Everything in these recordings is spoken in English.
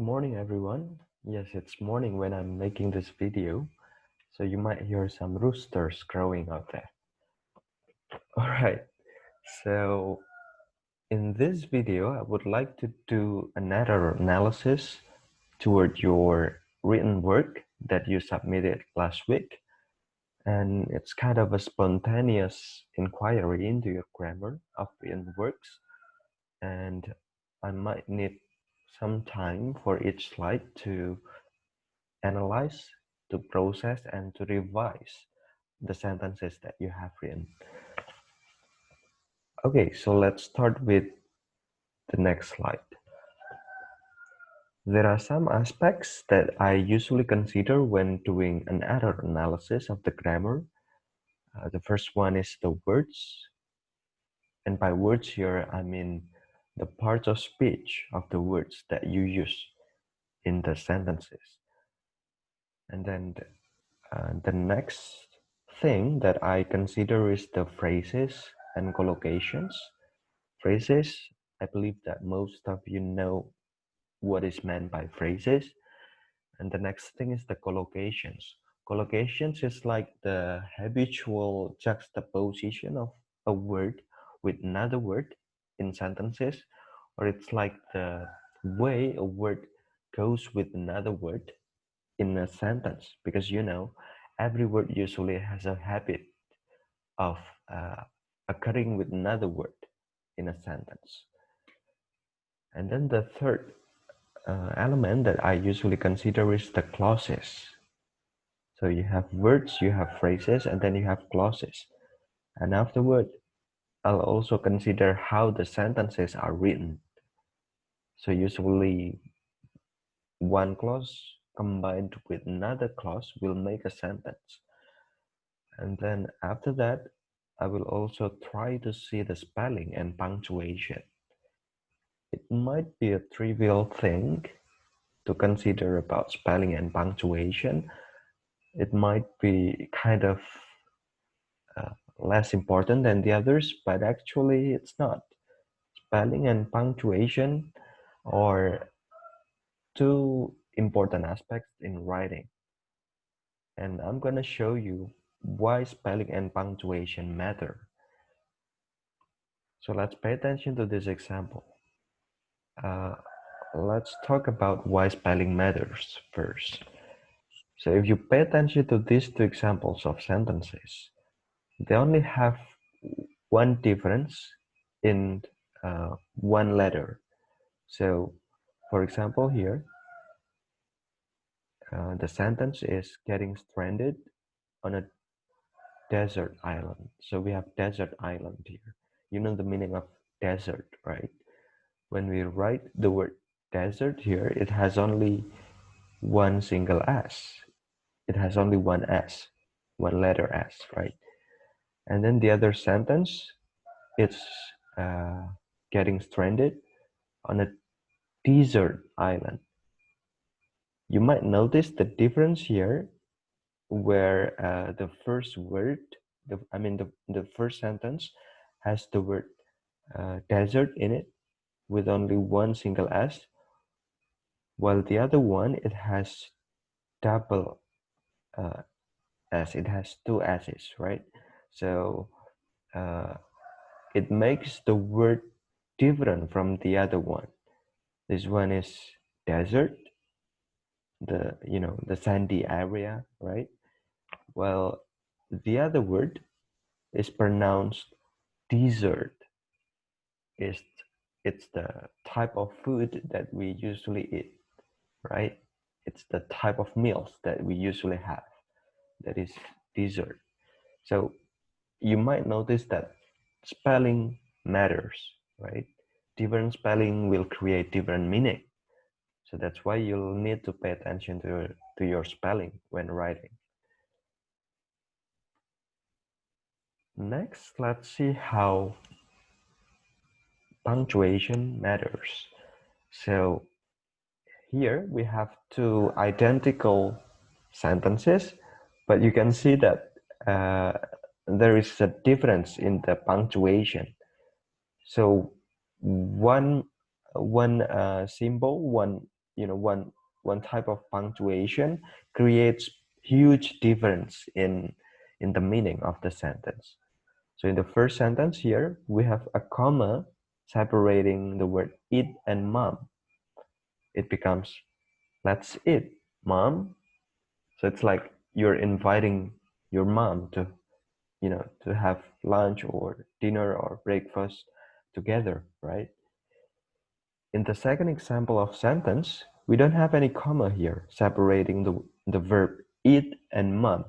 Morning, everyone. Yes, it's morning when I'm making this video, so you might hear some roosters crowing out there. All right, so in this video, I would like to do another analysis toward your written work that you submitted last week. And it's kind of a spontaneous inquiry into your grammar of written works. And I might need some time for each slide to analyze, to process, and to revise the sentences that you have written. Okay, so let's start with the next slide. There are some aspects that I usually consider when doing an error analysis of the grammar. The first one is the words. And by words here, I mean the parts of speech of the words that you use in the sentences. And then the next thing that I consider is the phrases and collocations. Phrases, I believe that most of you know what is meant by phrases. And the next thing is the collocations. Collocations is like the habitual juxtaposition of a word with another word in sentences, or it's like the way a word goes with another word in a sentence, because every word usually has a habit of uh, occurring with another word in a sentence. And then the third element that I usually consider is the clauses. So you have words, you have phrases, and then you have clauses. And afterward, I'll also consider how the sentences are written. So usually one clause combined with another clause will make a sentence. And then after that, I will also try to see the spelling and punctuation. It might be a trivial thing to consider about spelling and punctuation. It might be kind of less important than the others, but actually it's not. Spelling and punctuation are two important aspects in writing. And I'm going to show you why spelling and punctuation matter. So let's pay attention to this example. Let's talk about why spelling matters first. So if you pay attention to these two examples of sentences, they only have one difference in one letter. So for example here, the sentence is getting stranded on a desert island. So we have desert island here. You know the meaning of desert, right? When we write the word desert here, it has only one single S. It has only one S, one letter S, right? And then the other sentence, it's getting stranded on a desert island. You might notice the difference here where the first word, the first sentence has the word desert in it with only one single S, while the other one, it has double S, it has two S's, right? So uh, it makes the word different from the other one. This one is desert, the sandy area, right? While the other word is pronounced dessert. It's it's the type of food that we usually eat, right? It's the type of meals that we usually have. That is dessert. So you might notice that spelling matters, right? Different spelling will create different meaning. So that's why you'll need to pay attention to your spelling when writing. Next, let's see how punctuation matters. So here we have two identical sentences, but you can see that there is a difference in the punctuation. So one symbol, one one type of punctuation creates huge difference in the meaning of the sentence. So in the first sentence here, we have a comma separating the word eat and mom. It becomes, let's eat, mom. So it's like you're inviting your mom to have lunch or dinner or breakfast together, right? In the second example of sentence, we don't have any comma here separating the verb eat and mom.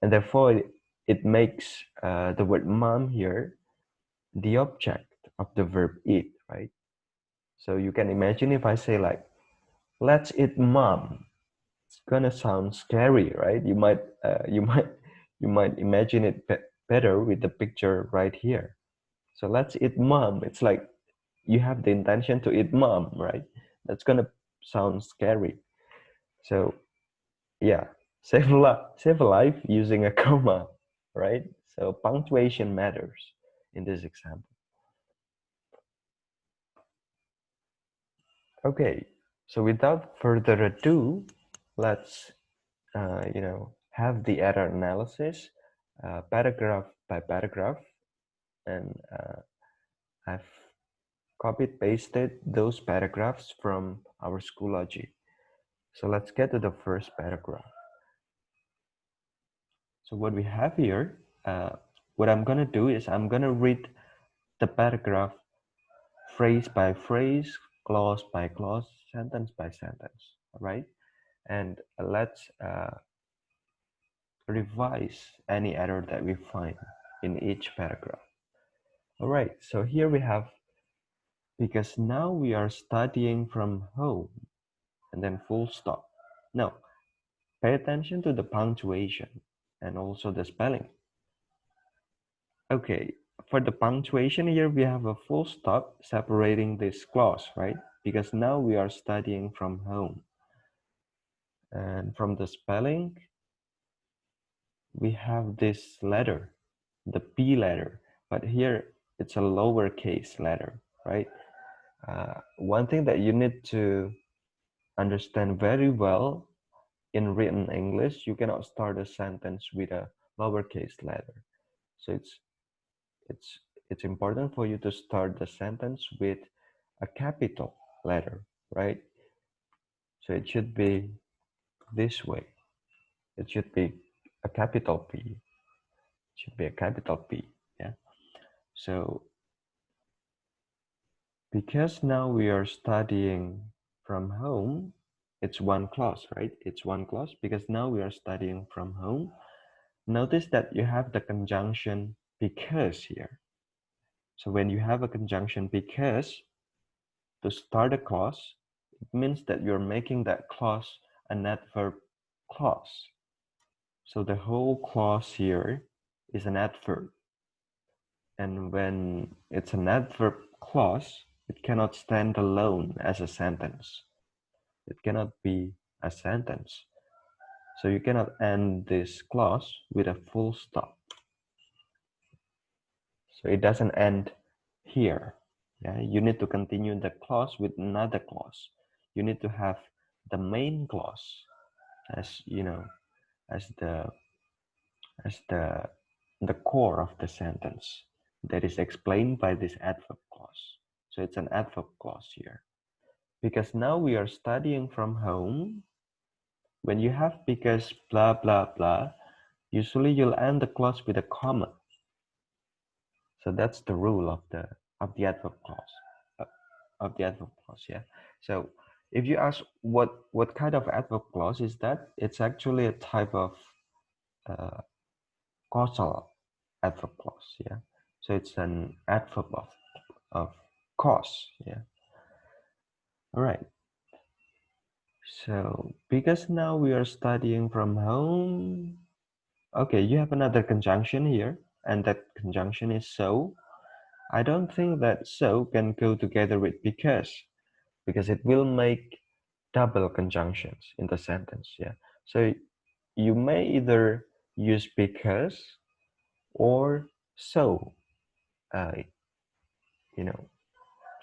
And therefore, it makes the word mom here the object of the verb eat, right? So you can imagine if I say like, let's eat mom, it's gonna sound scary, right? You might imagine it better with the picture right here. So let's eat mom. It's like you have the intention to eat mom, right? That's gonna sound scary. So yeah, save a life using a comma, right? So punctuation matters in this example. Okay, so without further ado, let's have the error analysis paragraph by paragraph, and I've copied pasted those paragraphs from our Schoology. So let's get to the first paragraph. So what we have here, what I'm gonna do is I'm gonna read the paragraph phrase by phrase, clause by clause, sentence by sentence, all right? And let's revise any error that we find in each paragraph. All right, so here we have, because now we are studying from home, and then full stop. Now, pay attention to the punctuation and also the spelling. Okay, for the punctuation here, we have a full stop separating this clause, right? Because now we are studying from home. And from the spelling, we have this letter, the P letter, but here it's a lowercase letter, right? One thing that you need to understand very well in written English, you cannot start a sentence with a lowercase letter. So it's it's important for you to start the sentence with a capital letter, right? So it should be this way. It should be a capital P. It should be a capital P. Yeah. So because now we are studying from home, it's one clause, right? It's one clause because now we are studying from home. Notice that you have the conjunction because here. So when you have a conjunction because to start a clause, it means that you're making that clause an adverb clause. So the whole clause here is an adverb. And when it's an adverb clause, it cannot stand alone as a sentence. It cannot be a sentence. So you cannot end this clause with a full stop. So it doesn't end here. Yeah, you need to continue the clause with another clause. You need to have the main clause as as the as the core of the sentence that is explained by this adverb clause. So it's an adverb clause here. Because now we are studying from home. When you have because blah blah blah, usually you'll end the clause with a comma. So that's the rule of the adverb clause. Yeah. So if you ask what kind of adverb clause is that, it's actually a type of causal adverb clause. Yeah. So it's an adverb of cause. Yeah. All right. So because now we are studying from home. Okay, you have another conjunction here, and that conjunction is so. I don't think that so can go together with because it will make double conjunctions in the sentence. Yeah. So you may either use because or so, uh,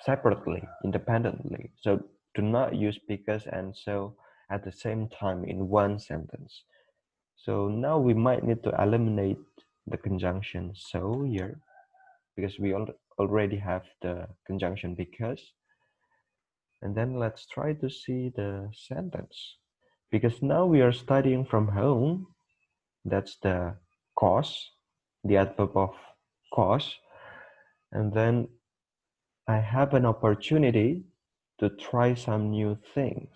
separately, independently. So to not use because and so at the same time in one sentence. So now we might need to eliminate the conjunction so here because we already have the conjunction because. And then let's try to see the sentence. Because now we are studying from home, that's the cause, the adverb of cause. And then I have an opportunity to try some new things.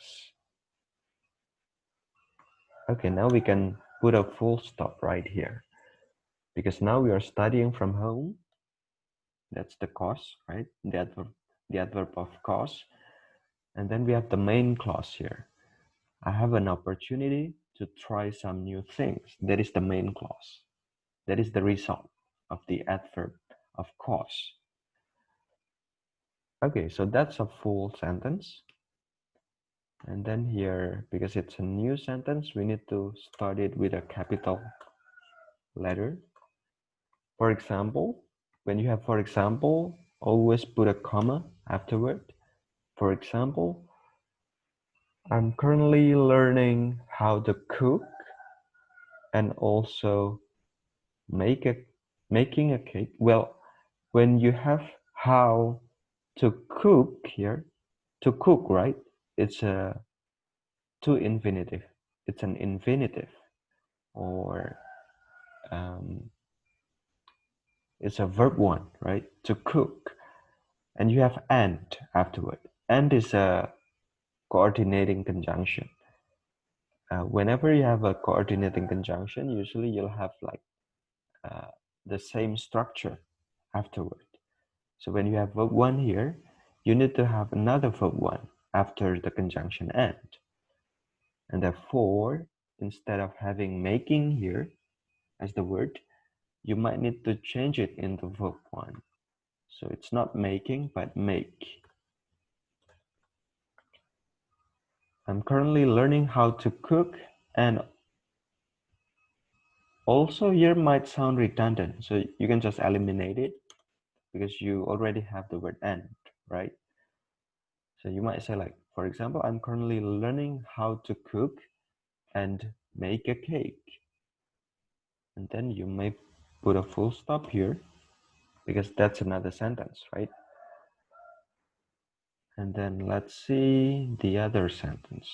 Okay, now we can put a full stop right here. Because now we are studying from home. That's the cause, right? The adverb of cause. And then we have the main clause here. I have an opportunity to try some new things. That is the main clause. That is the result of the adverb of cause. Okay, so that's a full sentence. And then here, because it's a new sentence, we need to start it with a capital letter. For example, when you have for example, always put a comma afterward. For example, I'm currently learning how to cook and also making a cake. Well, when you have how to cook here, to cook, right? It's a to infinitive. It's an infinitive, or it's a verb one, right? To cook, and you have and afterward. And is a coordinating conjunction. Whenever you have a coordinating conjunction, usually you'll have like the same structure afterward. So when you have verb one here, you need to have another verb one after the conjunction and. And therefore, instead of having making here as the word, you might need to change it into verb one. So it's not making, but make. I'm currently learning how to cook, and also here might sound redundant. So you can just eliminate it because you already have the word and, right? So you might say like, for example, I'm currently learning how to cook and make a cake. And then you may put a full stop here because that's another sentence, right? And then let's see the other sentence.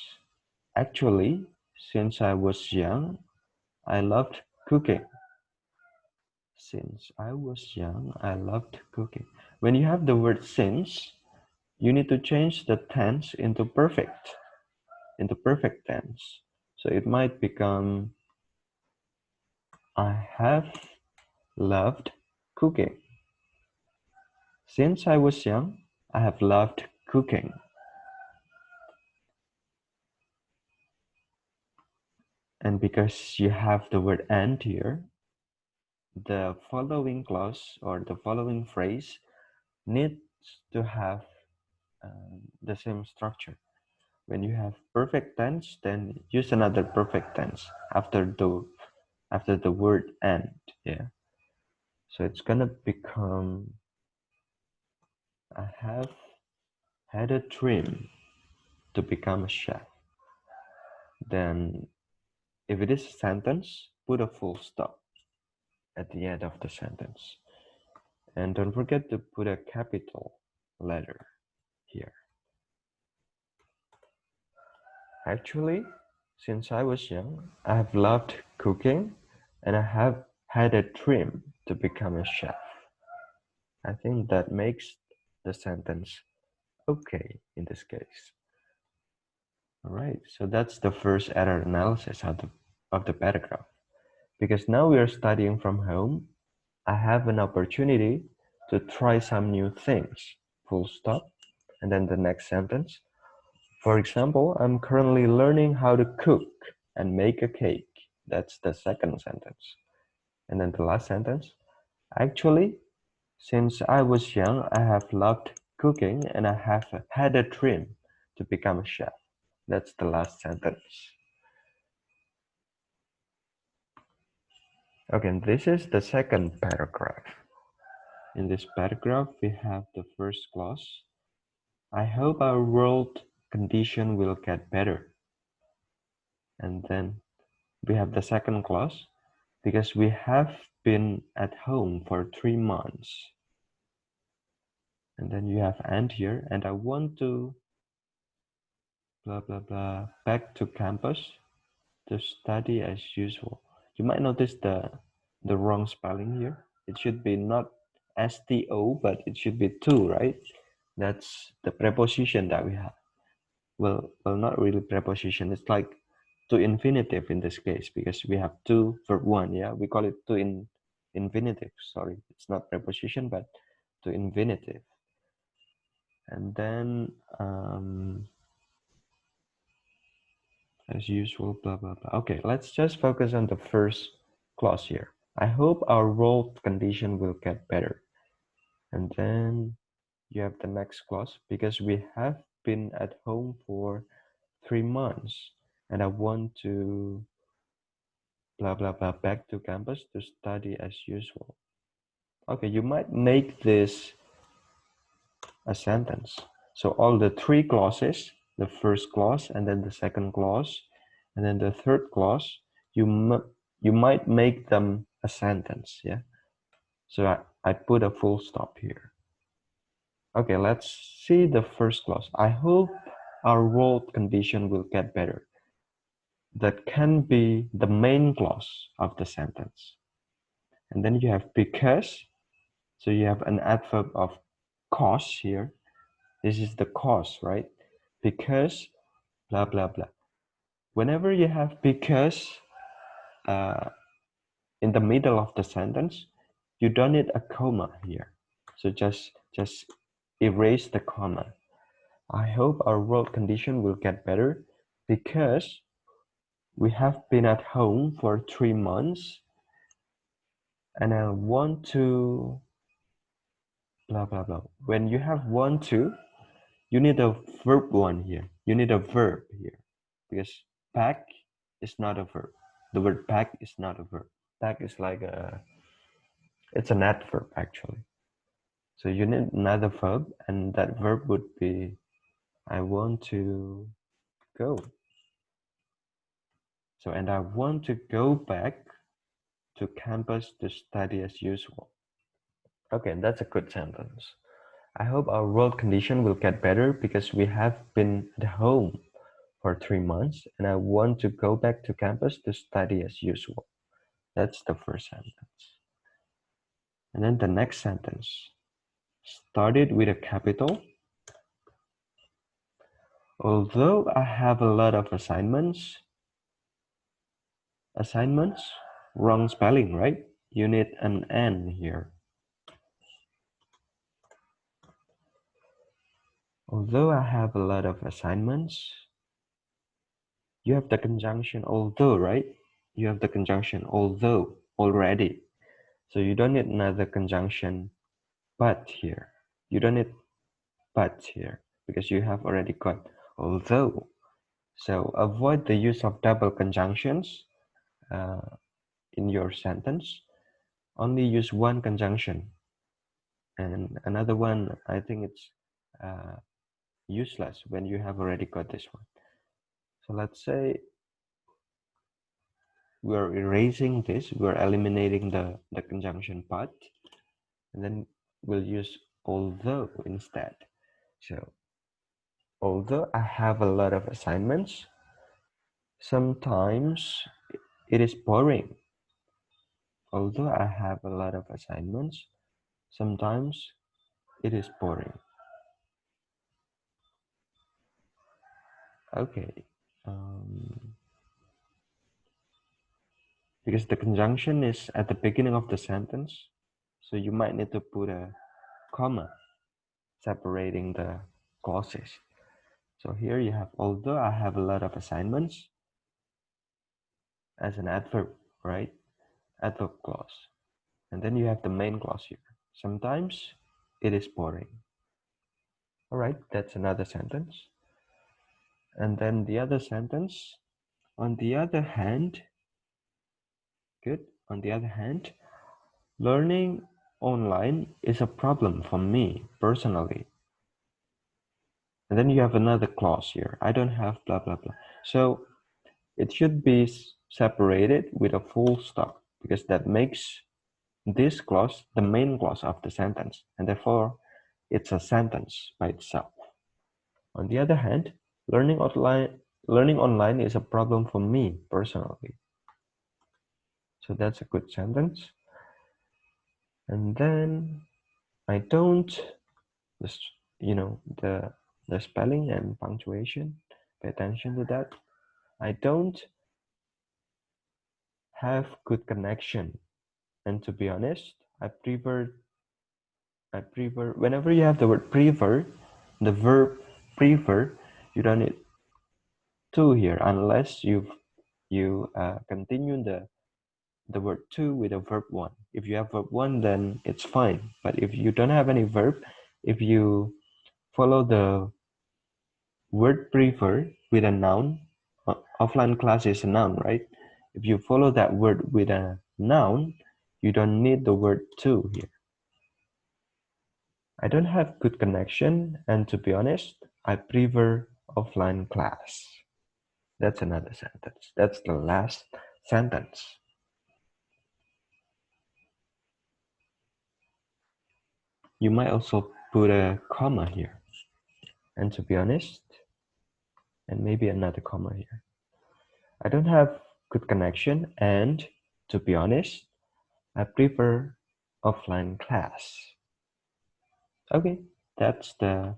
Actually, since I was young, I loved cooking. Since I was young, I loved cooking. When you have the word since, you need to change the tense into perfect tense. So it might become, I have loved cooking. Since I was young, I have loved cooking. And because you have the word and here, the following clause or the following phrase needs to have the same structure. When you have perfect tense, then use another perfect tense after the word and. Yeah. So it's gonna become, I have had a dream to become a chef. Then if it is a sentence, put a full stop at the end of the sentence. And don't forget to put a capital letter here. Actually, since I was young, I have loved cooking and I have had a dream to become a chef. I think that makes the sentence okay in this case. All right, so that's the first error analysis of the paragraph. Because now we are studying from home, I have an opportunity to try some new things. Full stop. And then the next sentence. For example, I'm currently learning how to cook and make a cake. That's the second sentence. And then the last sentence. Actually, since I was young, I have loved cooking and I have had a dream to become a chef. That's the last sentence. Okay, and this is the second paragraph. In this paragraph, we have the first clause. I hope our world condition will get better. And then we have the second clause, because we have been at home for 3 months. And then you have and here, and I want to blah blah blah back to campus to study as usual. You might notice the wrong spelling here. It should be not STO, but it should be to, right? That's the preposition that we have. Well, not really preposition. It's like to infinitive in this case, because we have to verb one. Yeah, we call it to infinitive. Sorry, it's not preposition, but to infinitive. And then as usual, blah blah blah. Okay, let's just focus on the first clause here. I hope our role condition will get better. And then you have the next clause, because we have been at home for 3 months and I want to blah blah blah back to campus to study as usual. Okay, you might make this a sentence. So all the 3 clauses, the first clause and then the second clause and then the third clause, you might make them a sentence. Yeah, so I put a full stop here. Okay, let's see the first clause. I hope our world condition will get better. That can be the main clause of the sentence. And then you have because. So you have an adverb of cause here. This is the cause, right? Because blah, blah, blah. Whenever you have because in the middle of the sentence, you don't need a comma here. So just erase the comma. I hope our world condition will get better because we have been at home for 3 months and I want to blah blah blah. When you have want to, you need a verb one here. You need a verb here because pack is not a verb. The word pack is not a verb. Pack is like it's an adverb actually. So you need another verb, and that verb would be I want to go. So, and I want to go back to campus to study as usual. Okay, that's a good sentence. I hope our world condition will get better because we have been at home for 3 months and I want to go back to campus to study as usual. That's the first sentence. And then the next sentence started with a capital. Although I have a lot of assignments, wrong spelling, right? You need an N here. Although I have a lot of assignments, you have the conjunction although, right? You have the conjunction although already. So you don't need another conjunction but here. You don't need but here because you have already got although. So avoid the use of double conjunctions in your sentence. Only use one conjunction. And another one, I think it's useless when you have already got this one. So let's say we're erasing this, we're eliminating the conjunction but, and then we'll use although instead. So, although I have a lot of assignments, sometimes it is boring. Although I have a lot of assignments, sometimes it is boring. Okay. Because the conjunction is at the beginning of the sentence, so you might need to put a comma separating the clauses. So here you have, although I have a lot of assignments, as an adverb, right? Adverb clause. And then you have the main clause here. Sometimes it is boring. All right, that's another sentence. And then the other sentence, on the other hand, good. On the other hand, learning online is a problem for me personally. And then you have another clause here. I don't have blah, blah, blah. So it should be separated with a full stop because that makes this clause the main clause of the sentence, and therefore it's a sentence by itself. On the other hand, learning online is a problem for me personally. So that's a good sentence. And then I don't, just, the spelling and punctuation, pay attention to that. I don't have good connection. And to be honest, I prefer whenever you have the word prefer, the verb prefer, you don't need to here unless you continue the word to with a verb one. If you have verb one, then it's fine. But if you don't have any verb, if you follow the word prefer with a noun, offline class is a noun, right? If you follow that word with a noun, you don't need the word to here. I don't have good connection, and to be honest, I prefer offline class. That's another sentence. That's the last sentence. You might also put a comma here. And to be honest, and maybe another comma here. I don't have good connection, and to be honest, I prefer offline class. Okay, that's the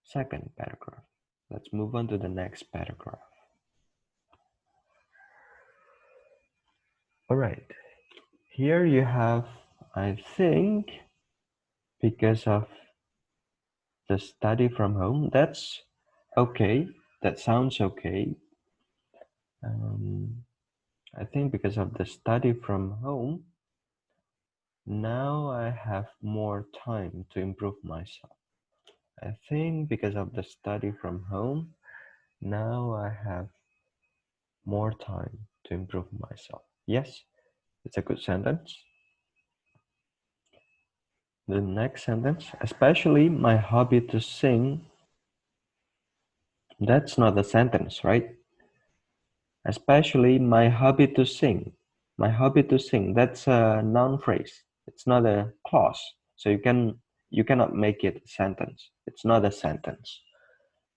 second paragraph. Let's move on to the next paragraph. All right, here you have, I think, because of the study from home, that's okay. That sounds okay. I think because of the study from home, now I have more time to improve myself. I think because of the study from home, now I have more time to improve myself. Yes, it's a good sentence. The next sentence, especially my hobby to sing. That's not a sentence, right? Especially my hobby to sing. My hobby to sing, that's a noun phrase. It's not a clause. So you cannot make it a sentence. It's not a sentence.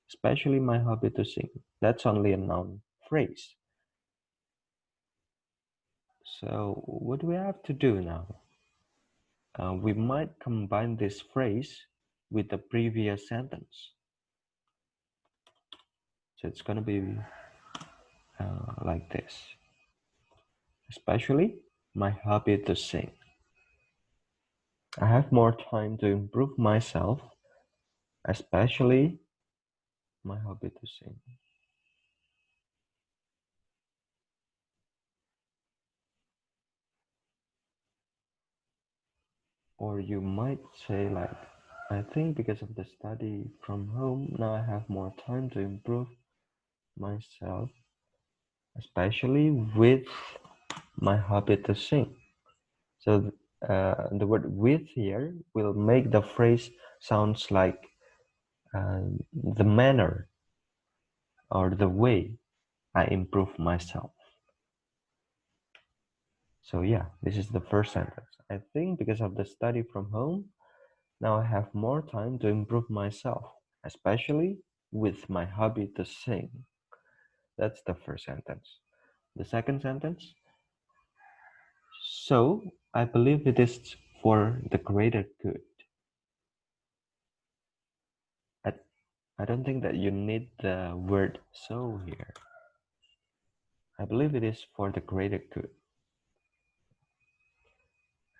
Especially my hobby to sing. That's only a noun phrase. So what do we have to do now? We might combine this phrase with the previous sentence. So it's going to be like this. Especially my hobby to sing. I have more time to improve myself, especially my hobby to sing. Or you might say like, I think because of the study from home, now I have more time to improve myself, especially with my hobby to sing. So the word with here will make the phrase sounds like the manner or the way I improve myself. So yeah, this is the first sentence. I think because of the study from home, now I have more time to improve myself, especially with my hobby to sing. That's the first sentence. The second sentence, so I believe it is for the greater good. I, I don't think that you need the word so here. I believe it is for the greater good.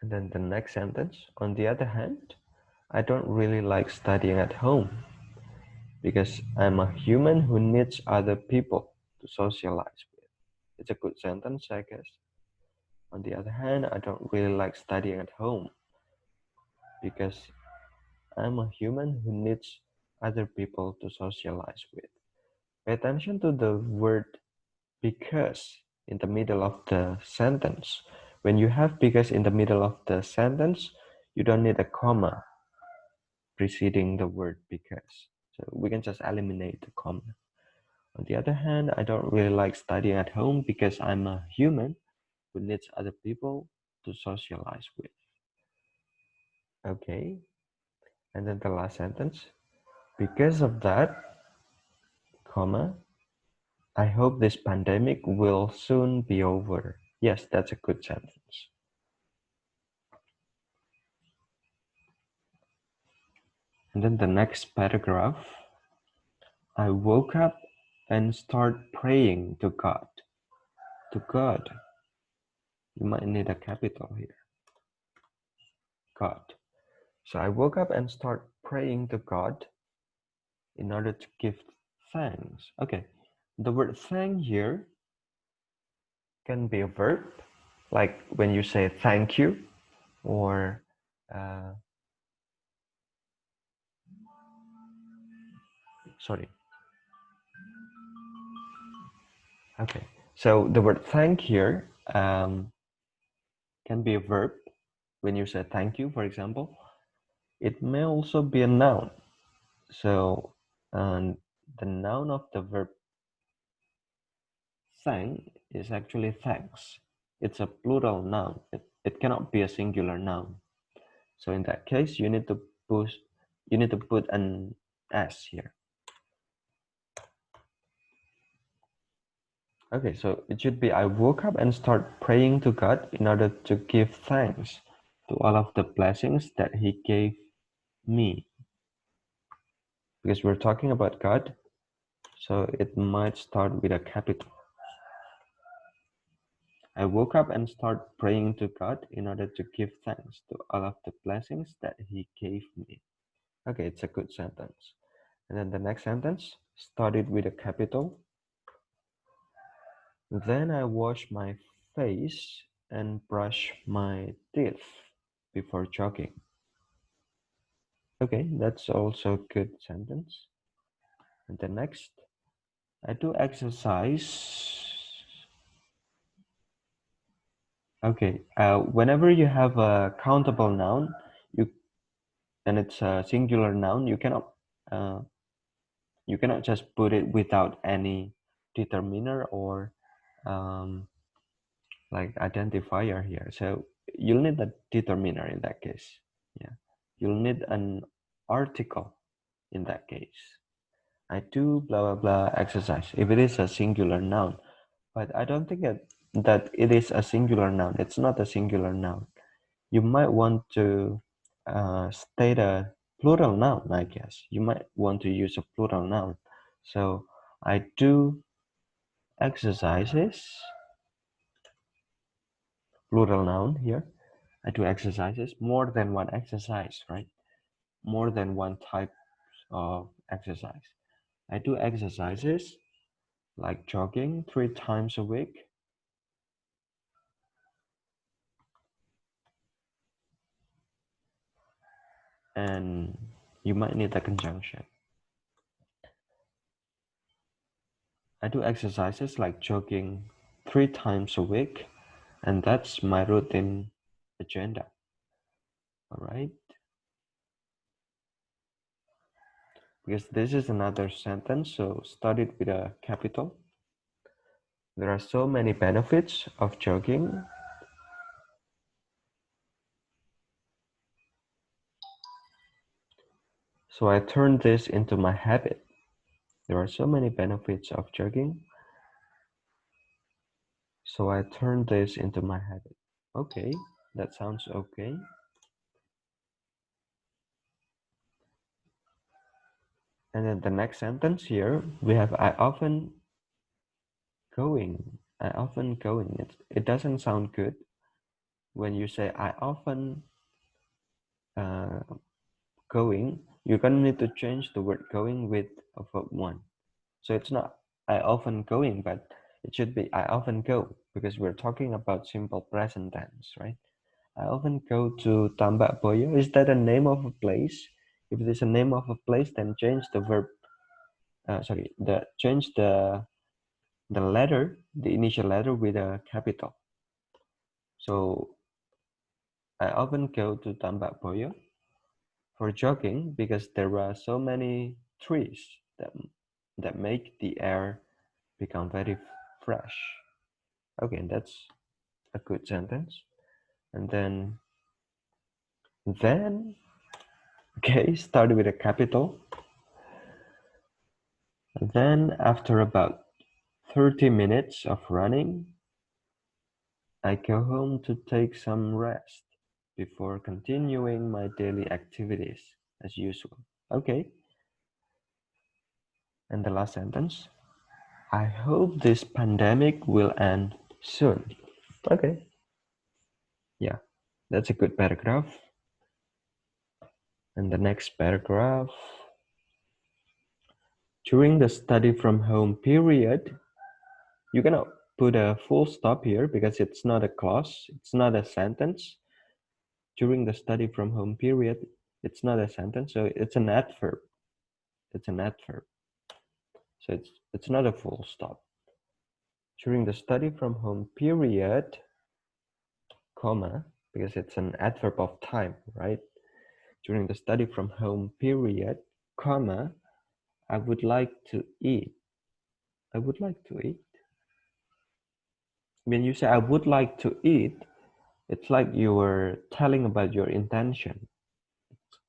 And then the next sentence, on the other hand, I don't really like studying at home because I'm a human who needs other people to socialize with. It's a good sentence, I guess. On the other hand, I don't really like studying at home because I'm a human who needs other people to socialize with. Pay attention to the word because in the middle of the sentence. When you have because in the middle of the sentence, you don't need a comma preceding the word because. So we can just eliminate the comma. On the other hand, I don't really like studying at home because I'm a human who needs other people to socialize with. Okay, and then the last sentence. Because of that, comma, I hope this pandemic will soon be over. Yes, that's a good sentence. And then the next paragraph, I woke up and start praying to God. To God. You might need a capital here. God. So I woke up and start praying to God in order to give thanks. Okay. The word thank here can be a verb, like when you say thank you, or sorry. Okay. So the word thank here can be a verb when you say thank you, for example. It may also be a noun. So the noun of the verb thank is actually thanks. It's a plural noun. It cannot be a singular noun. So in that case, you need to put an s here. Okay, so it should be I woke up and start praying to God in order to give thanks to all of the blessings that He gave me. Because we're talking about God, so it might start with a capital. I woke up and start praying to God in order to give thanks to all of the blessings that He gave me. Okay, it's a good sentence. And then the next sentence started with a capital. Then I wash my face and brush my teeth before jogging. Okay, that's also a good sentence. And the next, I do exercise. Okay, whenever you have a countable noun, and it's a singular noun, uh, you cannot just put it without any determiner or um, like identifier here. So you'll need a determiner in that case. Yeah, you'll need an article in that case. I do blah blah blah exercise if it is a singular noun, but I don't think that it is a singular noun. It's not a singular noun. You might want to state a plural noun, I guess. You might want to use a plural noun. So I do exercises, plural noun here. I do exercises, more than one exercise, right? More than one type of exercise. I do exercises like jogging 3 times a week. And you might need a conjunction. I do exercises like jogging 3 times a week, and that's my routine agenda. All right. Because this is another sentence, so start it with a capital. There are so many benefits of jogging. So I turned this into my habit. There are so many benefits of jogging. So I turned this into my habit. Okay, that sounds okay. And then the next sentence here, we have I often going. I often going. It doesn't sound good when you say I often uh, going. You're gonna need to change the word going with a verb one. So it's not I often going, but it should be I often go because we're talking about simple present tense, right? I often go to Tambak Boyo. Is that a name of a place? If it is a name of a place, then change the verb. Change the letter, the initial letter with a capital. So I often go to Tambak Boyo for jogging because there are so many trees that make the air become very fresh. Okay, that's a good sentence. And then okay, start with a capital. And then after about 30 minutes of running, I go home to take some rest before continuing my daily activities as usual. Okay. And the last sentence, I hope this pandemic will end soon. Okay. Yeah, that's a good paragraph. And the next paragraph, during the study from home period, you're gonna put a full stop here because it's not a clause, it's not a sentence. During the study from home period, it's not a sentence, so it's an adverb. It's an adverb. So it's not a full stop. During the study from home period, comma, because it's an adverb of time, right? During the study from home period, comma, I would like to eat. I would like to eat. When you say I would like to eat, it's like you were telling about your intention.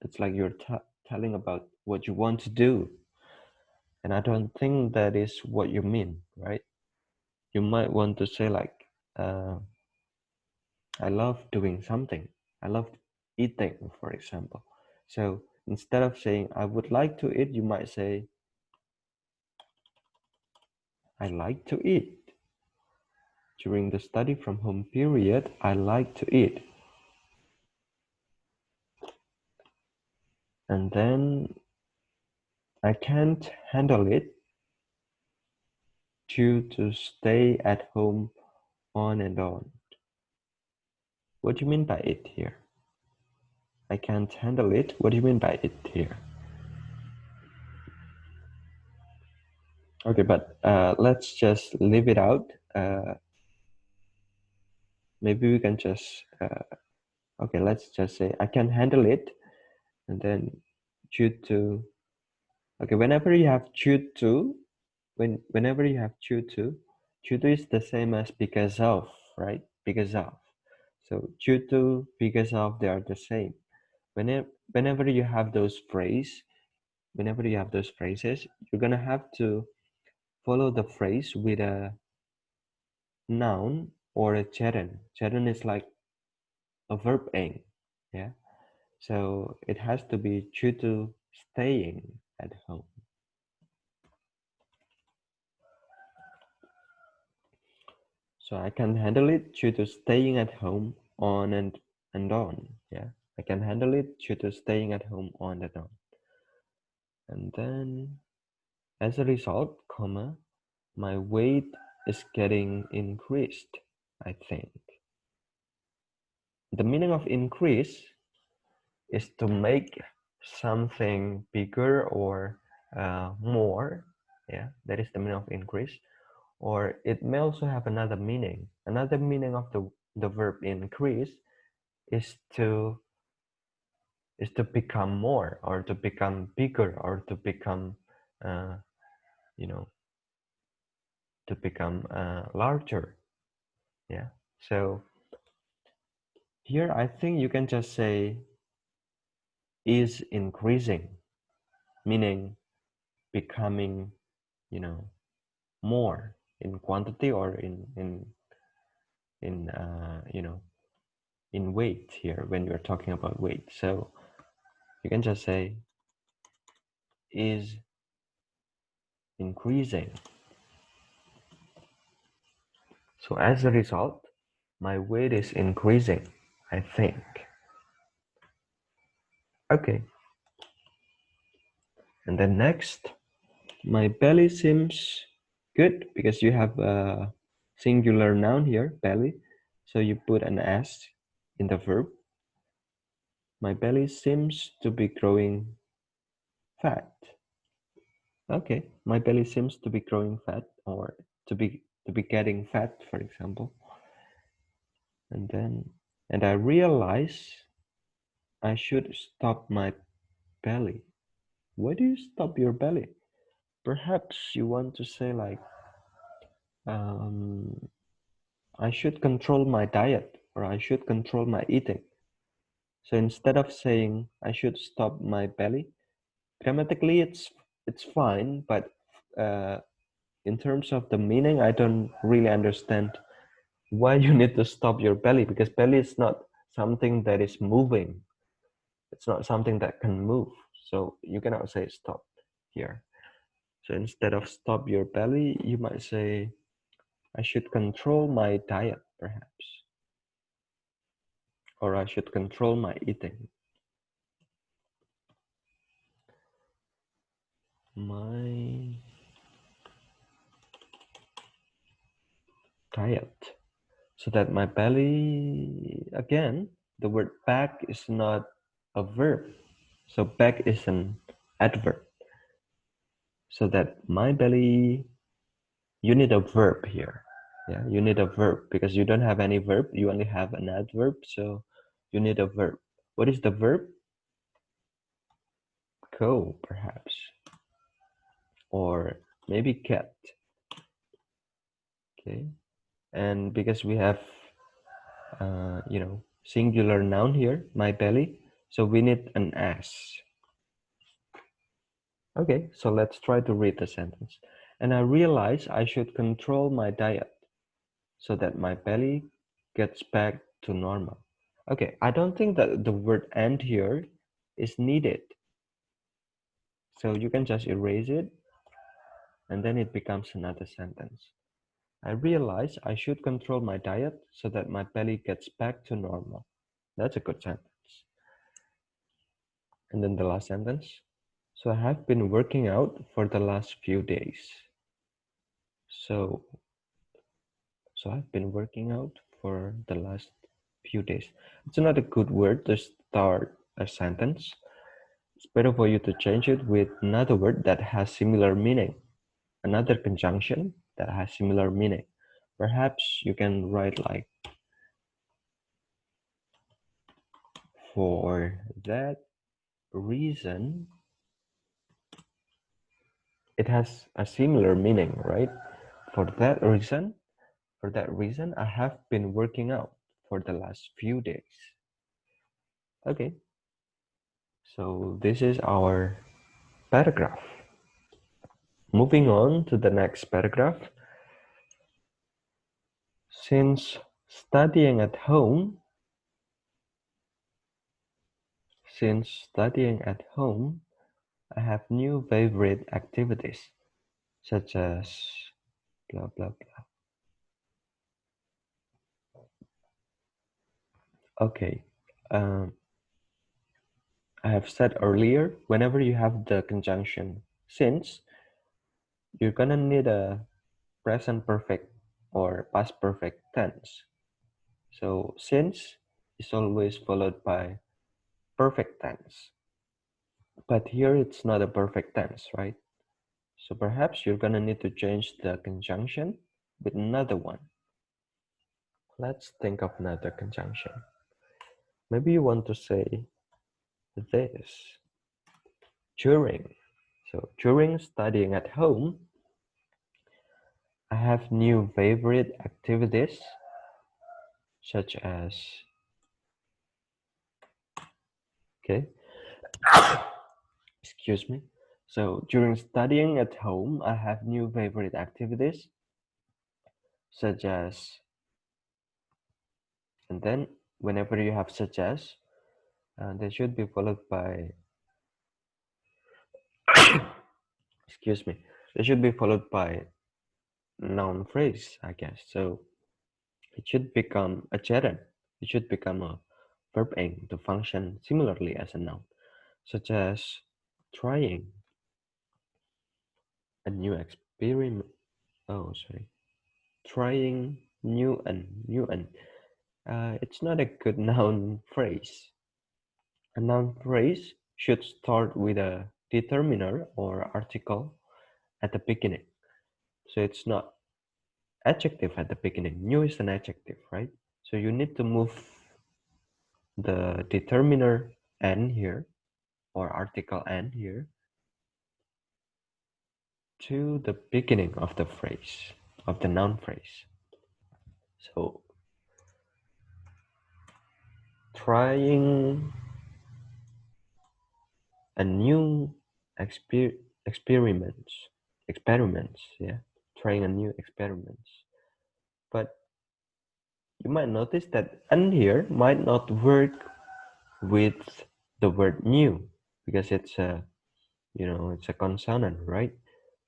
It's like you're telling about what you want to do. And I don't think that is what you mean, right? You might want to say like, I love doing something. I love eating, for example. So instead of saying I would like to eat, you might say I like to eat. During the study from home period, I like to eat. And then I can't handle it due to stay at home on and on. What do you mean by it here? I can't handle it. What do you mean by it here? Okay, but let's just leave it out. Maybe we can just, okay, let's just say I can handle it. And then due to, okay, whenever you have due to, whenever you have due to is the same as because of, right? Because of. So due to, because of, they are the same. Whenever you have those whenever you have those phrases, you're gonna have to follow the phrase with a noun or a gerund. Gerund is like a verb ing, yeah. So it has to be due to staying at home. So I can handle it due to staying at home on and on. Yeah, I can handle it due to staying at home on and on. And then as a result, comma, my weight is getting increased, I think. The meaning of increase is to make something bigger or more. Yeah, that is the meaning of increase. Or it may also have another meaning. Another meaning of the verb increase is to become more or to become bigger or to become uh, you know to become larger. Yeah, so here I think you can just say is increasing, meaning becoming, more in quantity or in in weight here when you're talking about weight. So you can just say is increasing. So as a result, my weight is increasing, I think. Okay. And then next, my belly seems good because you have a singular noun here, belly. So you put an S in the verb. My belly seems to be growing fat. Okay, my belly seems to be growing fat or to be getting fat, for example. And I realize I should stop my belly. Why do you stop your belly? Perhaps you want to say like, um, I should control my diet or I should control my eating. So instead of saying I should stop my belly, grammatically it's fine, but uh, in terms of the meaning, I don't really understand why you need to stop your belly, because belly is not something that is moving. It's not something that can move. So you cannot say stop here. So instead of stop your belly, you might say I should control my diet, perhaps, or I should control my eating. My diet. So that my belly, again, the word back is not a verb. So back is an adverb. So that my belly, you need a verb here. Yeah, you need a verb because you don't have any verb. You only have an adverb. So you need a verb. What is the verb? Go, perhaps. Or maybe get. Okay. And because we have, singular noun here, my belly. So we need an s. Okay, so let's try to read the sentence. And I realize I should control my diet so that my belly gets back to normal. Okay, I don't think that the word and here is needed. So you can just erase it and then it becomes another sentence. I realize I should control my diet so that my belly gets back to normal. That's a good sentence. And then the last sentence. So I have been working out for the last few days. So I've been working out for the last few days. It's not a good word to start a sentence. It's better for you to change it with another word that has similar meaning, another conjunction that has similar meaning. Perhaps you can write like, for that reason, it has a similar meaning, right? For that reason, I have been working out for the last few days. Okay, so this is our paragraph. Moving on to the next paragraph. Since studying at home, I have new favorite activities, such as blah blah blah. Okay, I have said earlier, whenever you have the conjunction since, you're gonna need a present perfect or past perfect tense. So since is always followed by perfect tense. But here it's not a perfect tense, right? So perhaps you're gonna need to change the conjunction with another one. Let's think of another conjunction. Maybe you want to say this. During. So during studying at home, I have new favorite activities such as, okay, excuse me. So during studying at home, I have new favorite activities such as, and then whenever you have such as, they should be followed by, excuse me, they should be followed by noun phrase, I guess. So it should become a gerund. It should become a verb ing to function similarly as a noun, such as trying a new experiment. Oh, sorry. Trying new and. It's not a good noun phrase. A noun phrase should start with a determiner or article at the beginning. So it's not adjective at the beginning. New is an adjective, right? So you need to move the determiner "n" here or article "n" here to the beginning of the phrase, of the noun phrase. So, trying a new exper- experiments, experiments, yeah, trying a new experiments. But you might notice that "and" here might not work with the word "new" because it's a, it's a consonant, right?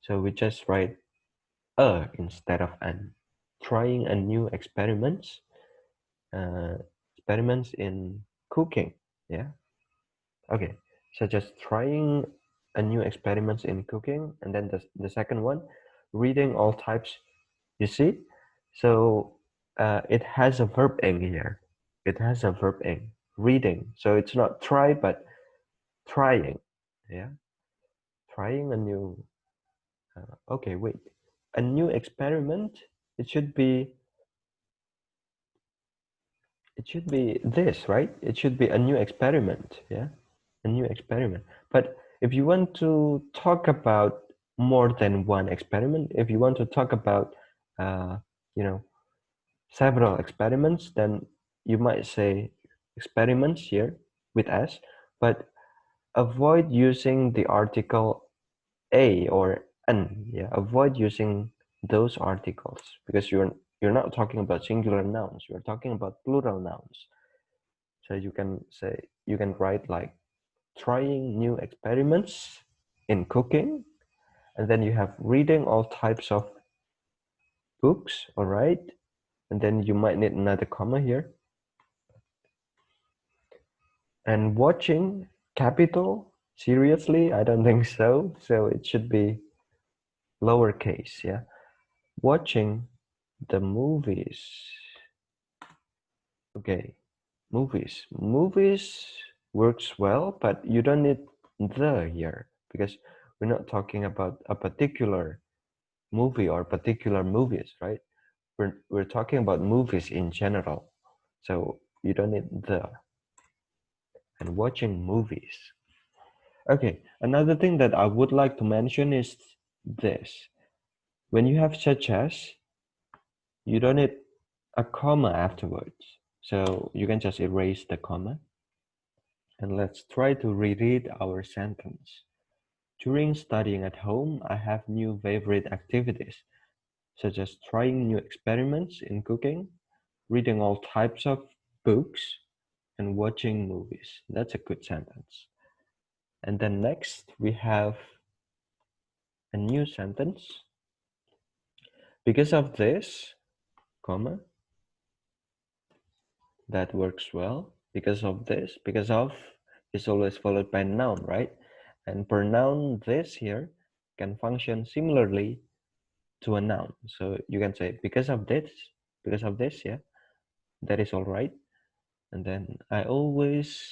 So we just write instead of "an." Trying a new uh, experiments in cooking, yeah. Okay, so just trying a new experiments in cooking, and then the second one, reading all types. You see, so it has a verb ing here. It has a verb ing, reading. So it's not try, but trying. Yeah, trying a new. Okay, wait, a new experiment. It should be. It should be this, right? It should be a new experiment. Yeah, a new experiment. But if you want to talk about more than one experiment, if you want to talk about, uh, you know, several experiments, then you might say experiments here with S, but avoid using the article a or an. Yeah, avoid using those articles because you're not talking about singular nouns. You're talking about plural nouns. So you can write like trying new experiments in cooking, and then you have reading all types of books, all right? And then you might need another comma here. And watching capital, seriously, I don't think so. So it should be lowercase, yeah. Watching the movies. Okay, movies. Movies works well, but you don't need the here because we're not talking about a particular movie or particular movies, right? We're talking about movies in general. So you don't need the. And watching movies. Okay, another thing that I would like to mention is this. When you have such as, you don't need a comma afterwards. So you can just erase the comma. And let's try to reread our sentence. During studying at home, I have new favorite activities, such as trying new experiments in cooking, reading all types of books, and watching movies. That's a good sentence. And then next, we have a new sentence. Because of this, comma, that works well. Because of this, because of is always followed by noun, right? And pronoun this here can function similarly to a noun. So you can say because of this, yeah, that is all right. And then I always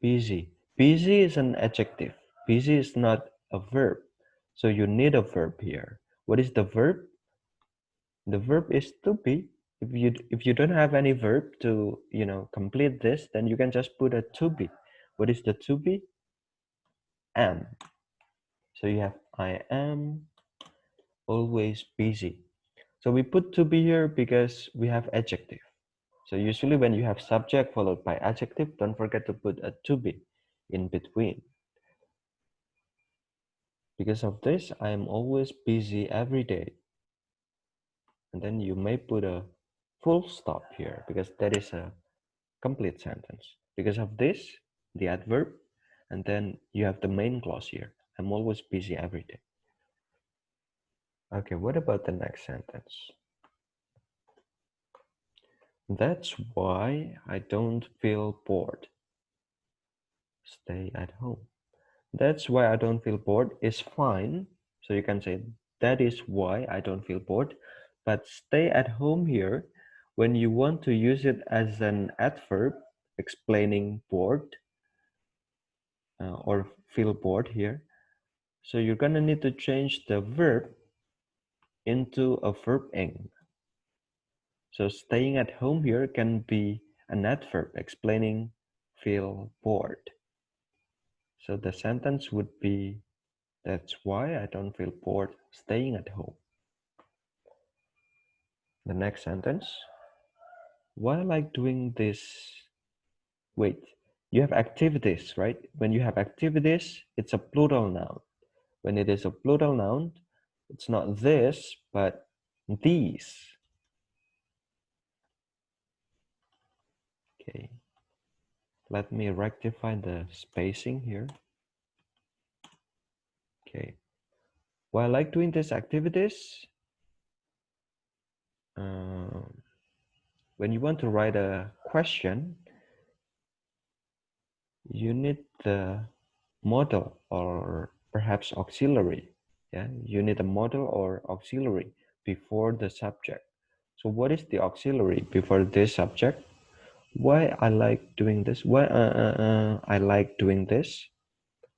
busy. Busy is an adjective. Busy is not a verb. So you need a verb here. What is the verb? The verb is to be. If you don't have any verb to complete this, then you can just put a to be. What is the to be? Am. So you have I am always busy. So we put to be here because we have adjective. So usually when you have subject followed by adjective, don't forget to put a to be in between. Because of this, I am always busy every day. And then you may put a full stop here because that is a complete sentence. Because of this, the adverb, and then you have the main clause here. I'm always busy every day. Okay, what about the next sentence? That's why I don't feel bored. Stay at home. That's why I don't feel bored is fine. So you can say that is why I don't feel bored. But stay at home here, when you want to use it as an adverb explaining bored or feel bored here. So you're gonna need to change the verb into a verb ing. So staying at home here can be an adverb explaining feel bored. So the sentence would be That's why I don't feel bored staying at home. The next sentence. Why I like doing this. Wait, you have activities, right? When you have activities, it's a plural noun. When it is a plural noun, it's not this, but these. Okay, let me rectify the spacing here. Okay, why I like doing these activities, when you want to write a question, you need the model or perhaps auxiliary. Yeah, you need a model or auxiliary before the subject. So what is the auxiliary before this subject? Why I like doing this? Why I like doing this?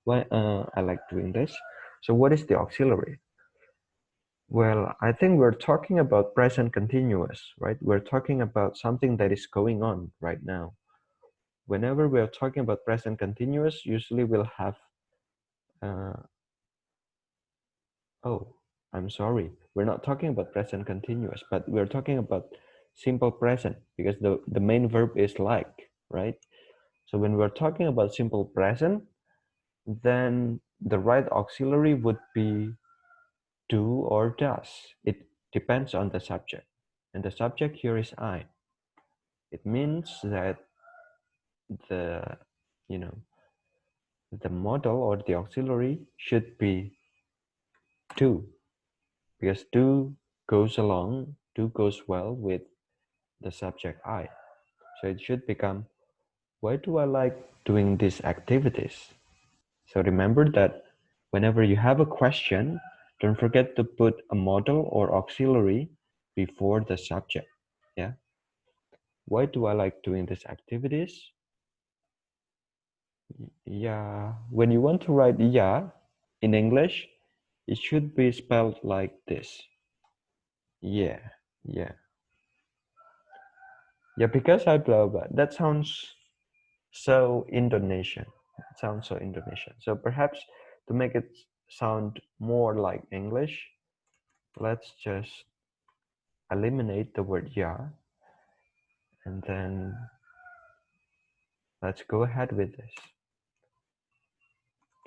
Why I like doing this? So what is the auxiliary? Well, I think we're talking about present continuous, right? We're talking about something that is going on right now. Whenever we're talking about present continuous, usually we'll have uh, oh, I'm sorry. We're not talking about present continuous, but we're talking about simple present because the main verb is like, right? So when we're talking about simple present, then the right auxiliary would be do or does. It depends on the subject. And the subject here is I. It means that the, you know, the model or the auxiliary should be do, because do goes well with the subject I. So it should become, why do I like doing these activities? So remember that whenever you have a question, don't forget to put a model or auxiliary before the subject. Yeah. Why do I like doing these activities? Yeah. When you want to write yeah in English, it should be spelled like this. Yeah. Yeah. Yeah, because I blah blah. That sounds so Indonesian. It sounds so Indonesian. So perhaps to make it sound more like English, let's just eliminate the word yeah, and then let's go ahead with this.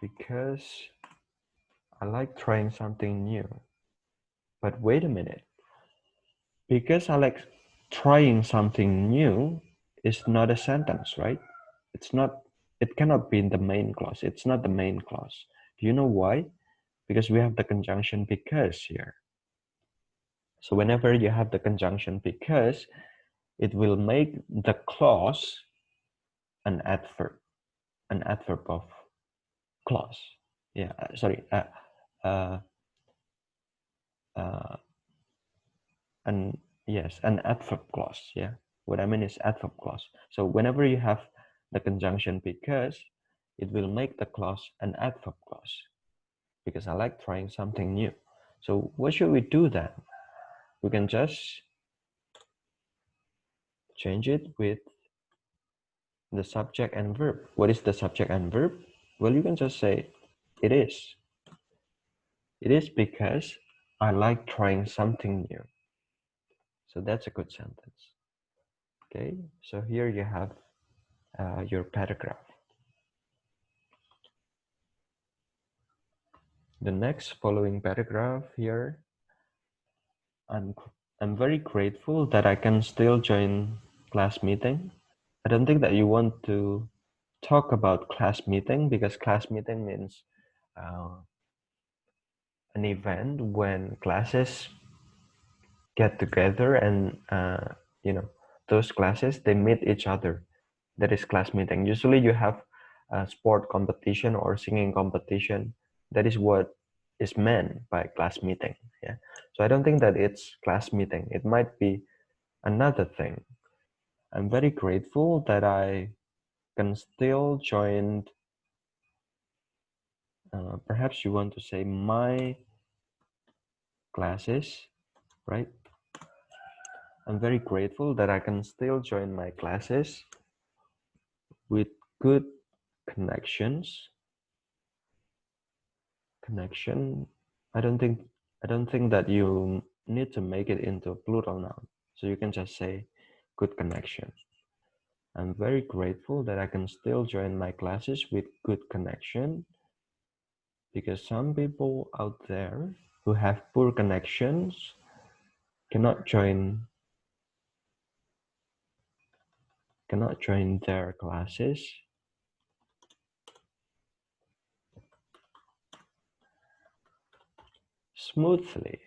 Because I like trying something new. But wait a minute. Because I like trying something new is not a sentence, right? It's not, it cannot be in the main clause. It's not the main clause. Do you know why? Because we have the conjunction because here. So whenever you have the conjunction because, it will make the clause an adverb of clause. Yeah, sorry, uh, uh, an yes, an adverb clause. Yeah, what I mean is adverb clause. So whenever you have the conjunction because, it will make the clause an adverb clause. Because I like trying something new. So what should we do then? We can just change it with the subject and verb. What is the subject and verb? Well, you can just say it is. It is because I like trying something new. So that's a good sentence. Okay, so here you have your paragraph. The next following paragraph here, I'm very grateful that I can still join class meeting. I don't think that you want to talk about class meeting because class meeting means an event when classes get together and those classes they meet each other. That is class meeting. Usually you have a sport competition or singing competition. That is what is meant by class meeting. Yeah, so I don't think that it's class meeting. It might be another thing. I'm very grateful that I can still join, perhaps you want to say my classes, right? I'm very grateful that I can still join my classes with good connections connection. I don't think that you need to make it into a plural noun. So you can just say good connection. I'm very grateful that I can still join my classes with good connection, because some people out there who have poor connections cannot join their classes smoothly.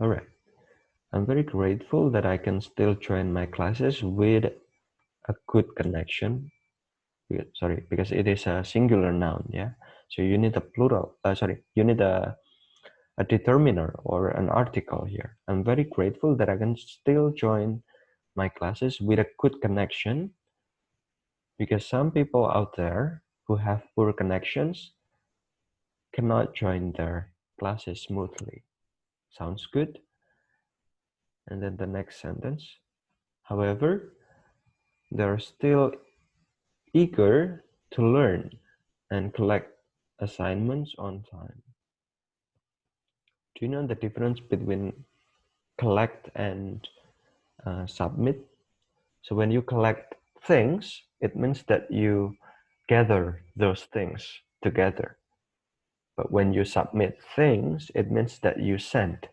All right. I'm very grateful that I can still join my classes with a good connection. Sorry, because it is a singular noun, yeah? So you need a plural, you need a determiner or an article here. I'm very grateful that I can still join my classes with a good connection, because some people out there who have poor connections cannot join their classes smoothly. Sounds good? And then the next sentence. However, they are still eager to learn and collect assignments on time. Do you know the difference between collect and submit? So when you collect things, it means that you gather those things together. But when you submit things, it means that you send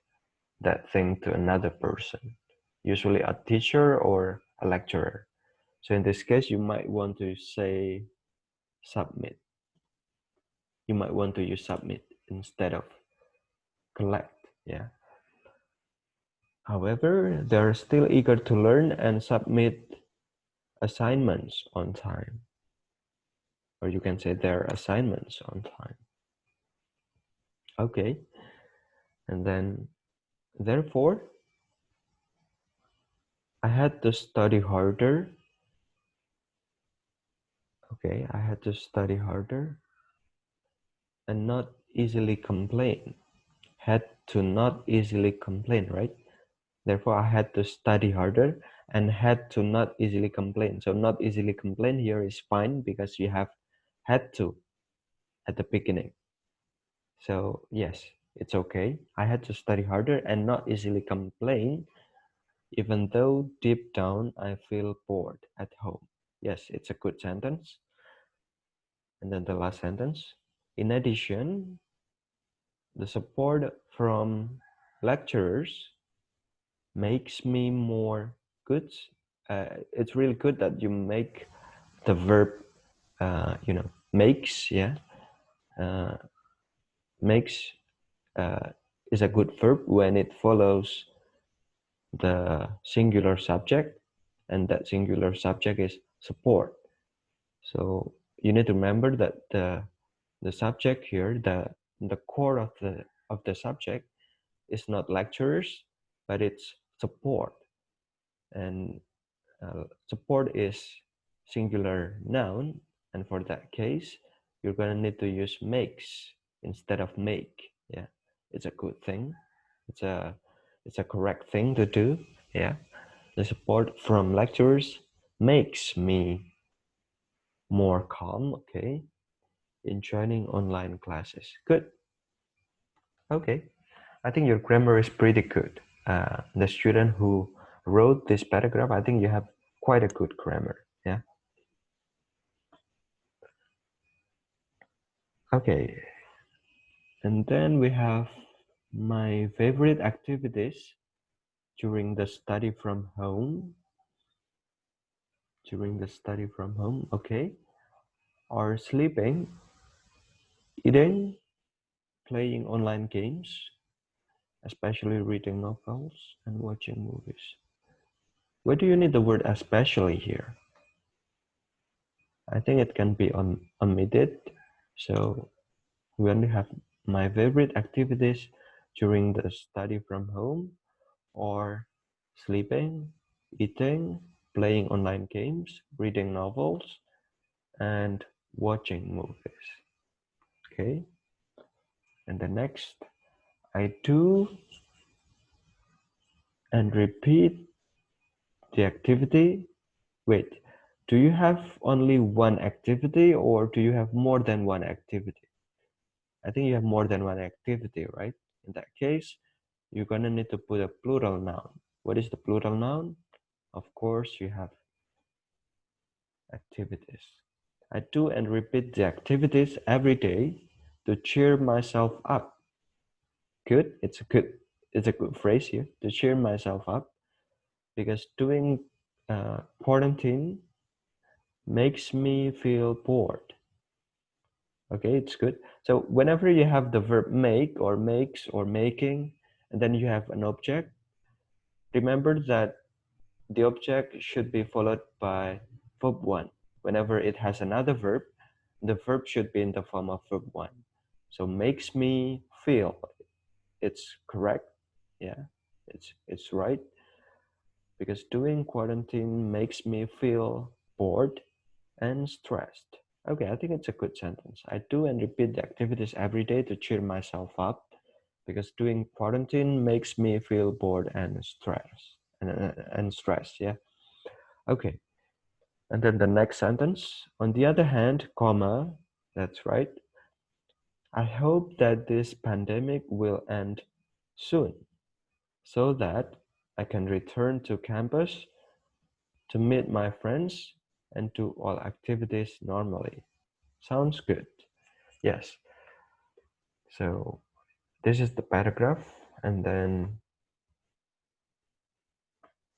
that thing to another person, usually a teacher or a lecturer. So in this case, you might want to say submit. You might want to use submit instead of collect, yeah. However, they are still eager to learn and submit assignments on time. Or you can say their assignments on time. Okay. And then, therefore, I had to study harder. Okay, I had to study harder and not easily complain. Had to not easily complain, right? Therefore, I had to study harder and had to not easily complain. So not easily complain here is fine because you have had to at the beginning. So yes, it's okay. I had to study harder and not easily complain, even though deep down I feel bored at home. Yes, it's a good sentence. And then the last sentence. In addition, the support from lecturers makes me more good. It's really good that you make the verb, makes, yeah. Uh, makes is a good verb when it follows the singular subject, and that singular subject is support. So you need to remember that the subject here, the core of the subject is not lecturers, but it's support. And support is singular noun, and for that case, you're gonna need to use makes instead of make. Yeah, it's a good thing. It's a correct thing to do. Yeah, the support from lecturers makes me more calm. Okay, in joining online classes. Good. Okay, I think your grammar is pretty good. The student who wrote this paragraph, I think you have quite a good grammar. Yeah. Okay, and then we have my favorite activities during the study from home. During the study from home, okay, or sleeping, eating, playing online games, especially reading novels and watching movies. Why do you need the word especially here? I think it can be omitted. So we only have my favorite activities during the study from home, or sleeping, eating, playing online games, reading novels, and watching movies. Okay. And the next, I do and repeat the activity. Wait, do you have only one activity or do you have more than one activity? I think you have more than one activity, right? In that case, you're gonna need to put a plural noun. What is the plural noun? Of course, you have activities. I do and repeat the activities every day to cheer myself up. Good. It's a good phrase here, to cheer myself up, because doing quarantine makes me feel bored. Okay, it's good. So whenever you have the verb make or makes or making, and then you have an object, remember that the object should be followed by verb one. Whenever it has another verb, the verb should be in the form of verb one. So makes me feel, it's correct. Yeah, it's right, because doing quarantine makes me feel bored and stressed. Okay, I think it's a good sentence. I do and repeat the activities every day to cheer myself up, because doing quarantine makes me feel bored and stressed. And stressed, yeah. Okay, and then the next sentence. On the other hand, comma, that's right. I hope that this pandemic will end soon, so that I can return to campus to meet my friends and do all activities normally. Sounds good. Yes. So this is the paragraph, and then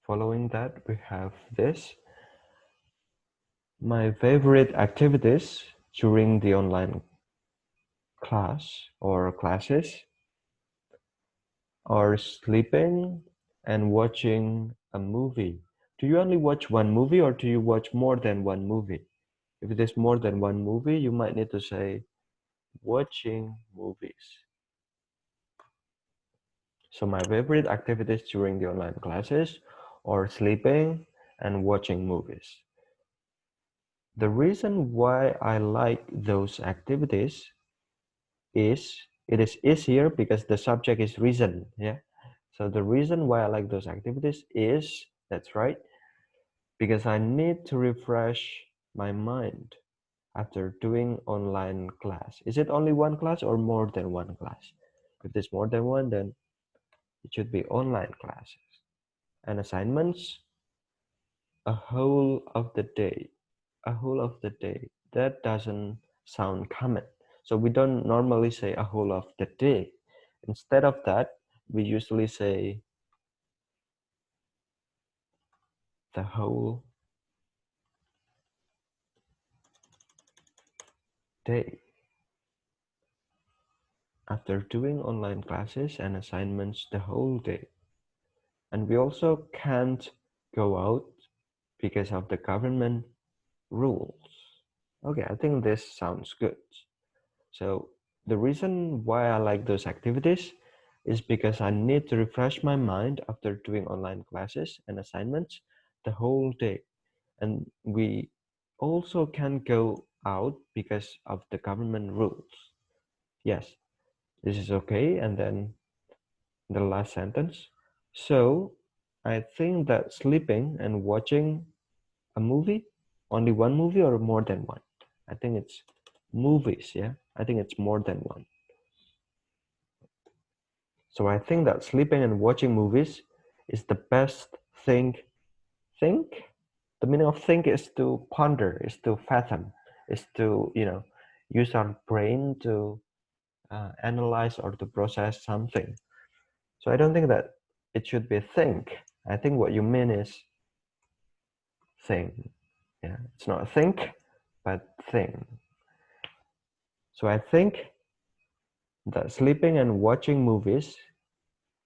following that we have this. My favorite activities during the online class or classes are sleeping and watching a movie. Do you only watch one movie or do you watch more than one movie? If it is more than one movie, you might need to say watching movies. So my favorite activities during the online classes are sleeping and watching movies. The reason why I like those activities is it is easier because the subject is reason. Yeah. So the reason why I like those activities is, that's right, because I need to refresh my mind after doing online class. Is it only one class or more than one class? If there's more than one, then it should be online classes. And assignments, a whole of the day. A whole of the day. That doesn't sound common. So we don't normally say a whole of the day. Instead of that, we usually say the whole day. After doing online classes and assignments the whole day. And we also can't go out because of the government rules. Okay, I think this sounds good. So the reason why I like those activities is because I need to refresh my mind after doing online classes and assignments the whole day. And we also can go out because of the government rules. Yes, this is okay. And then the last sentence. So I think that sleeping and watching a movie, only one movie or more than one? I think it's movies, yeah? I think it's more than one. So I think that sleeping and watching movies is the best thing. Think? The meaning of think is to ponder, is to fathom, is to, use our brain to analyze or to process something. So I don't think that it should be think. I think what you mean is thing. Yeah, it's not think, but thing. So I think that sleeping and watching movies,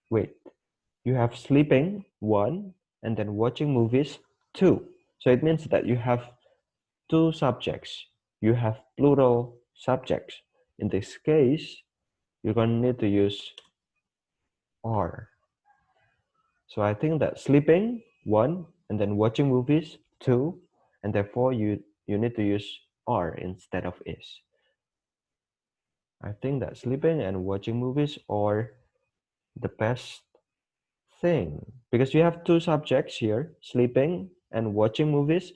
wait, you have sleeping one and then watching movies two. So it means that you have two subjects. You have plural subjects. In this case, you're going to need to use are. So I think that sleeping one and then watching movies two, and therefore you need to use are instead of is. I think that sleeping and watching movies are the best thing because you have two subjects here, sleeping and watching movies.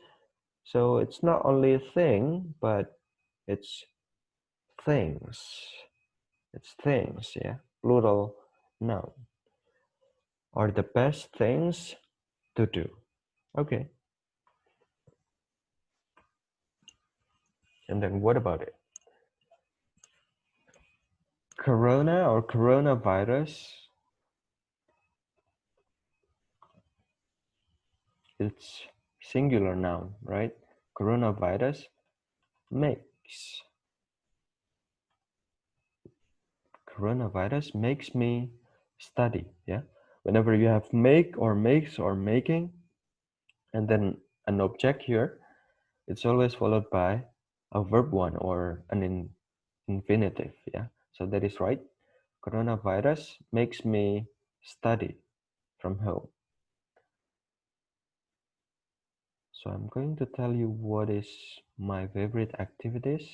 So it's not only a thing, but it's things. It's things, yeah, plural noun, are the best things to do. Okay, and then what about it? Corona or coronavirus, it's singular noun, right? Coronavirus makes. Coronavirus makes me study, yeah? Whenever you have make or makes or making, and then an object here, it's always followed by a verb one or an infinitive, yeah? So that is right. Coronavirus makes me study from home. So I'm going to tell you what is my favorite activities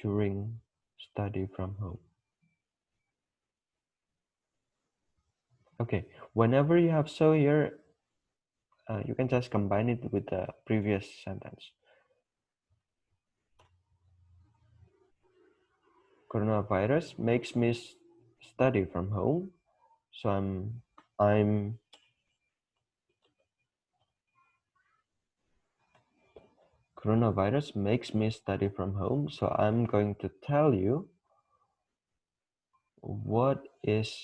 during study from home. Okay, whenever you have so here, you can just combine it with the previous sentence. Coronavirus makes me study from home, so I'm coronavirus makes me study from home, so I'm going to tell you what is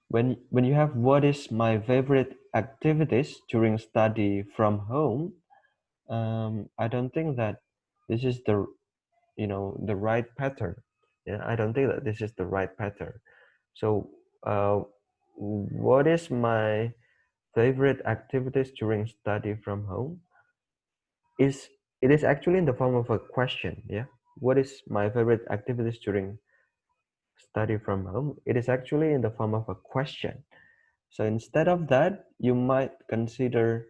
when you have what is my favorite activities during study from home. I don't think that this is the the right pattern. Yeah, I don't think that this is the right pattern. So what is my favorite activities during study from home is it is actually in the form of a question. Yeah, what is my favorite activities during study from home? It is actually in the form of a question. So instead of that, you might consider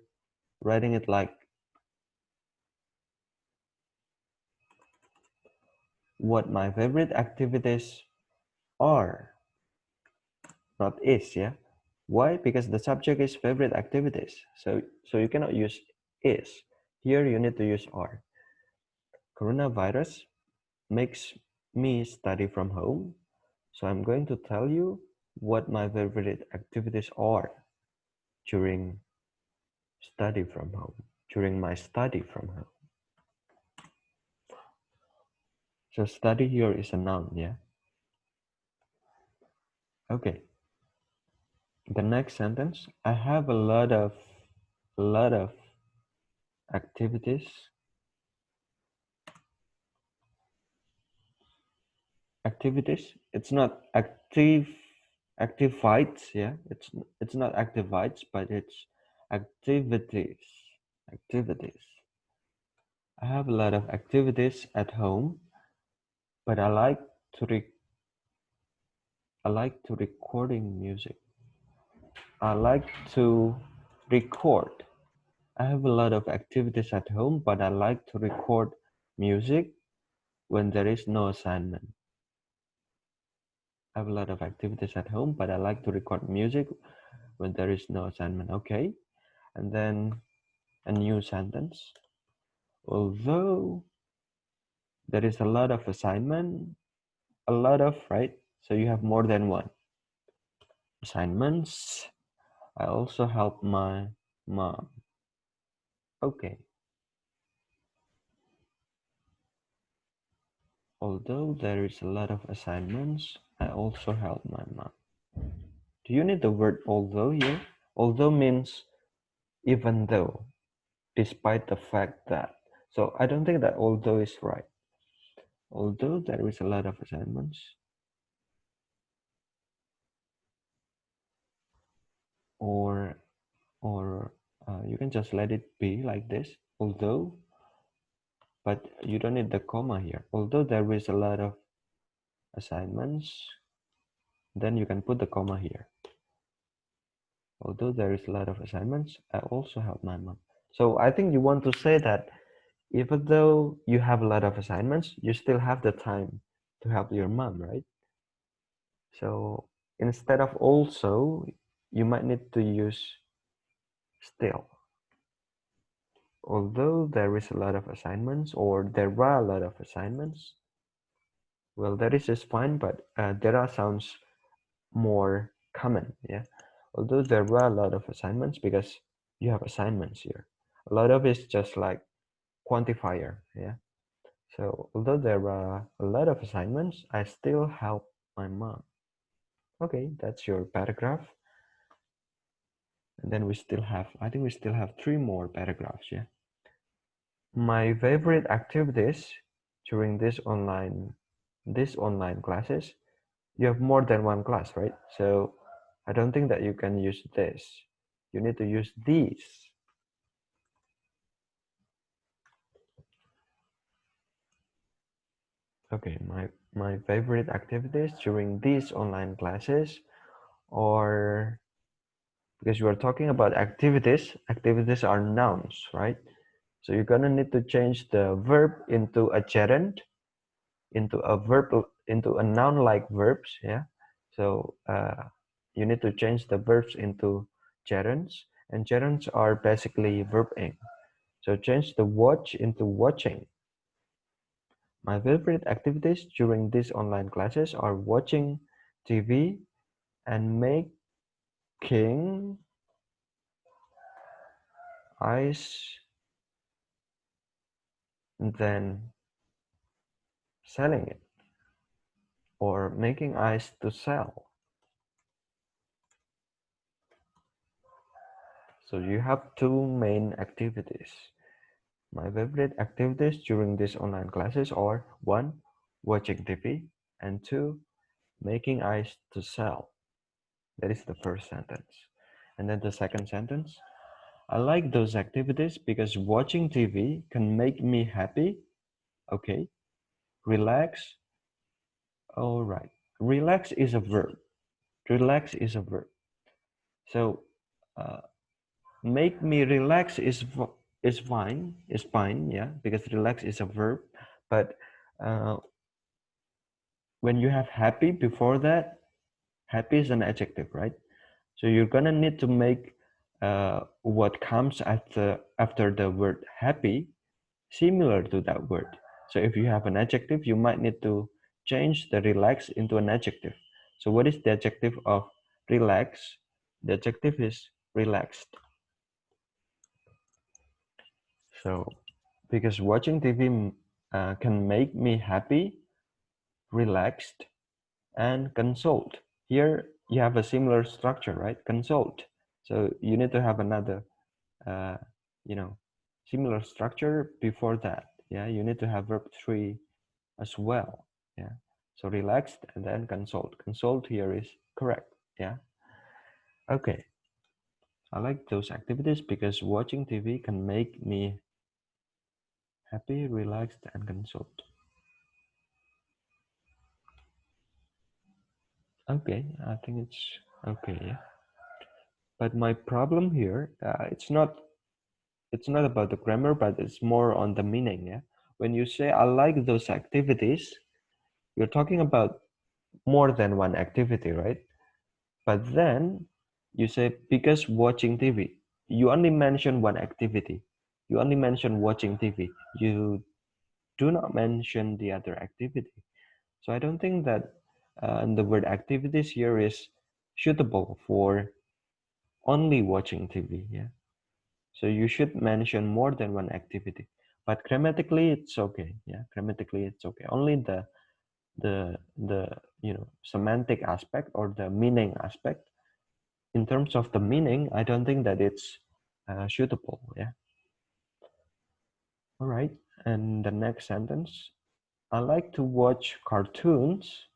writing it like what my favorite activities are, not is, yeah? Why? Because the subject is favorite activities. So you cannot use is. Here you need to use are. Coronavirus makes me study from home. So I'm going to tell you what my favorite activities are during study from home, during my study from home. So study here is a noun, yeah? Okay. The next sentence, I have a lot of activities. Activities. It's not activities, yeah. It's not activities, but it's activities. Activities. I have a lot of activities at home, but I like to recording music. I like to record. I have a lot of activities at home, but I like to record music when there is no assignment. I have a lot of activities at home, but I like to record music when there is no assignment. Okay. And then a new sentence. Although there is a lot of assignment, a lot of, right? So you have more than one assignments. I also help my mom. Okay. Although there is a lot of assignments, I also help my mom. Do you need the word although here? Although means even though, despite the fact that. So I don't think that although is right. Although there is a lot of assignments, or you can just let it be like this. Although, but you don't need the comma here. Although there is a lot of assignments, then you can put the comma here. Although there is a lot of assignments, I also help my mom. So I think you want to say that even though you have a lot of assignments, you still have the time to help your mom, right? So instead of also, you might need to use still. Although there is a lot of assignments, or there are a lot of assignments, Well, that is just fine, but there are sounds more common, yeah. Although there were a lot of assignments because you have assignments here. A lot of it's just like quantifier, yeah. So although there are a lot of assignments, I still help my mom. Okay, that's your paragraph. And then we still have, I think we still have 3 more paragraphs, yeah. My favorite activities during this online classes, you have more than one class, right? So I don't think that you can use this. You need to use these. Okay, my favorite activities during these online classes, or because you are talking about activities are nouns, right? So you're gonna need to change the verb into a gerund, into a noun like verbs, yeah. So you need to change the verbs into gerunds, and gerunds are basically verb ing. So change the watch into watching. My favorite activities during these online classes are watching TV and making ice, then selling it, or making ice to sell. So you have 2 main activities. My favorite activities during these online classes are 1. Watching TV, and 2. Making ice to sell. That is the first sentence. And then the second sentence, I like those activities because watching TV can make me happy. Okay. Relax. All right. Relax is a verb. Relax is a verb. So uh, make me relax is fine, yeah, because relax is a verb. But uh, when you have happy before that, happy is an adjective, right? So you're gonna need to make what comes after the word happy similar to that word. So if you have an adjective, you might need to change the relax into an adjective. So what is the adjective of relax? The adjective is relaxed. So because watching TV can make me happy, relaxed, and consoled. Here you have a similar structure, right? Consoled. So you need to have another, uh, you know, similar structure before that. Yeah, you need to have verb 3 as well. Yeah. So relaxed and then consoled. Consoled here is correct. Yeah. Okay. I like those activities because watching TV can make me happy, relaxed, and consoled. Okay, I think it's okay. Yeah. But my problem here, it's not about the grammar, but it's more on the meaning. Yeah. When you say I like those activities, you're talking about more than one activity, right? But then you say because watching TV, you only mention one activity. You only mention watching TV. You do not mention the other activity. So I don't think that the word activities here is suitable for only watching TV. Yeah. So you should mention more than one activity. But grammatically, it's okay. Yeah, grammatically, it's okay. Only the semantic aspect or the meaning aspect. In terms of the meaning, I don't think that it's suitable. Yeah. All right. And the next sentence, I like to watch cartoons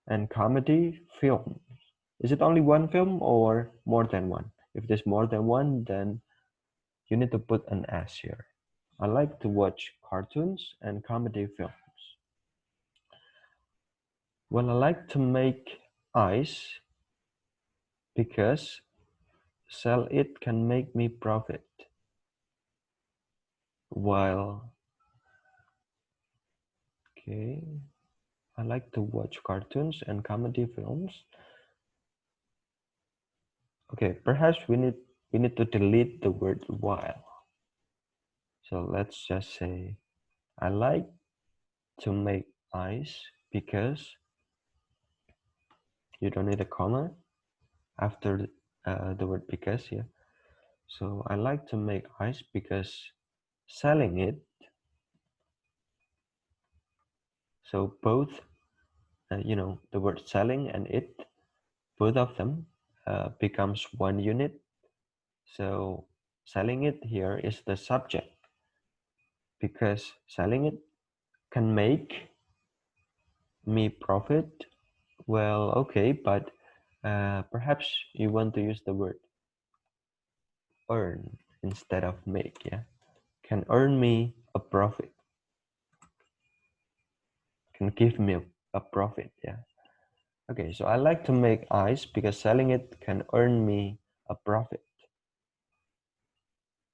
and comedy films. Is it only one film or more than one? If there's more than one, then you need to put an S here. I like to watch cartoons and comedy films. Well, I like to make ice because sell it can make me profit. While, okay, I like to watch cartoons and comedy films. Okay, perhaps we need to delete the word while. So let's just say I like to make ice because you don't need a comma after the word because here. So I like to make ice because selling it, so both, the word selling and it, both of them becomes one unit. So selling it here is the subject because selling it can make me profit. Well, okay, but perhaps you want to use the word earn instead of make, yeah? Can earn me a profit, can give me a profit, yeah? Okay, so I like to make ice because selling it can earn me a profit.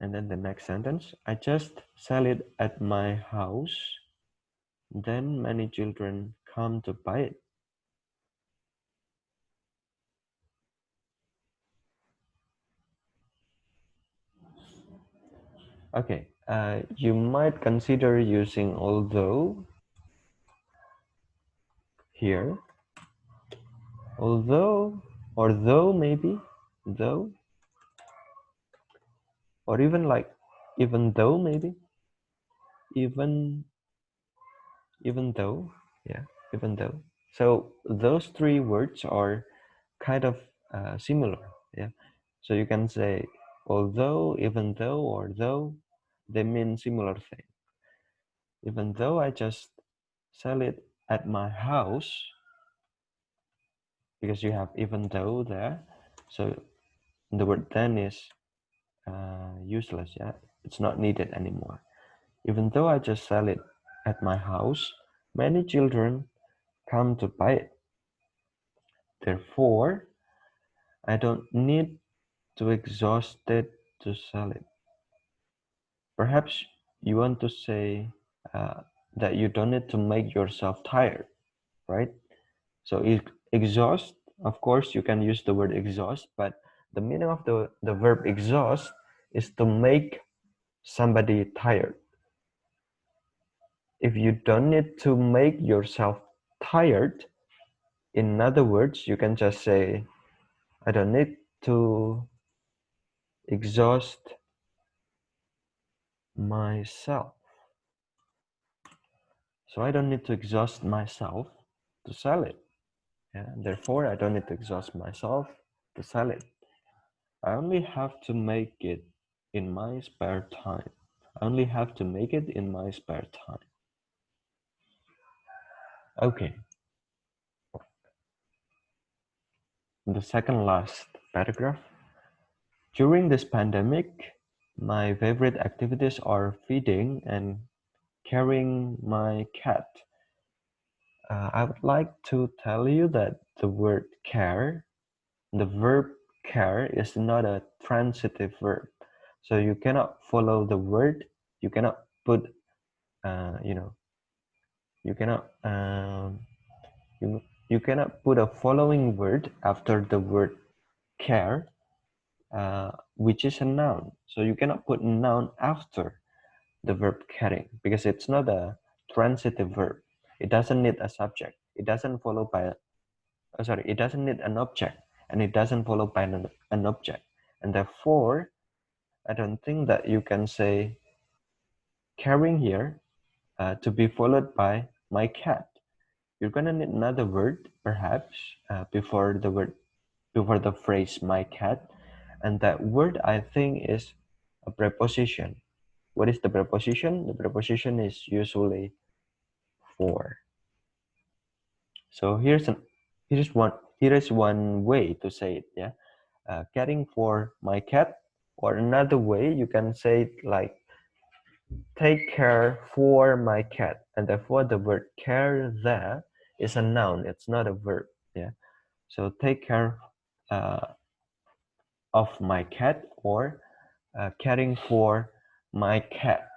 And then the next sentence, I just sell it at my house, then many children come to buy it. Okay, you might consider using although here, although, or though maybe, though, or even like even though maybe, even even though, yeah, even though. So those three words are kind of similar, yeah. So you can say although, even though, or though, they mean similar thing. Even though I just sell it at my house, because you have even though there, so the word then is useless, yeah, it's not needed anymore. Even though I just sell it at my house, many children come to buy it. Therefore, I don't need to exhaust it to sell it. Perhaps you want to say uh, that you don't need to make yourself tired, right? So exhaust, of course, you can use the word exhaust, but the meaning of the verb exhaust is to make somebody tired. If you don't need to make yourself tired, in other words, you can just say, I don't need to exhaust myself. So I don't need to exhaust myself to sell it. Yeah? Therefore, I don't need to exhaust myself to sell it. I only have to make it in my spare time. I only have to make it in my spare time. Okay. The second last paragraph. During this pandemic, my favorite activities are feeding and carrying my cat. I would like to tell you that the word care, the verb care, is not a transitive verb. So you cannot follow the word, you cannot put, you know, you cannot, you cannot put a following word after the word care, which is a noun. So you cannot put noun after the verb caring because it's not a transitive verb. It doesn't need a subject. It doesn't follow by it doesn't need an object, and it doesn't follow by an object. And therefore, I don't think that you can say caring here to be followed by my cat. You're gonna need another word, perhaps, before the phrase my cat, and that word I think is a preposition. What is the preposition? The preposition is usually for. So here is one way to say it. Yeah, caring for my cat, or another way you can say it like take care for my cat, and therefore the word care there is a noun. It's not a verb. Yeah, so take care uh, of my cat, or caring for my cat.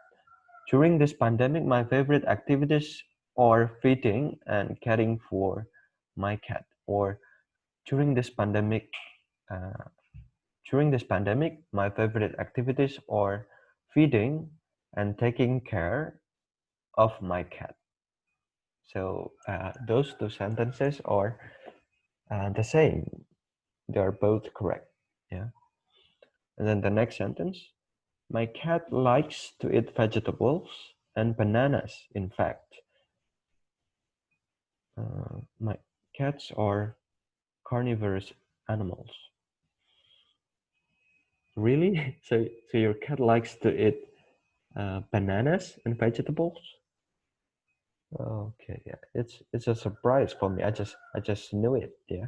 During this pandemic, my favorite activities are feeding and caring for my cat. Or during this pandemic, uh, my favorite activities are feeding and taking care of my cat. So those two sentences are the same. They are both correct. Yeah. And then the next sentence, my cat likes to eat vegetables and bananas, in fact. My cats are carnivorous animals. Really? So your cat likes to eat bananas and vegetables? Okay, yeah. It's a surprise for me. I just knew it. Yeah.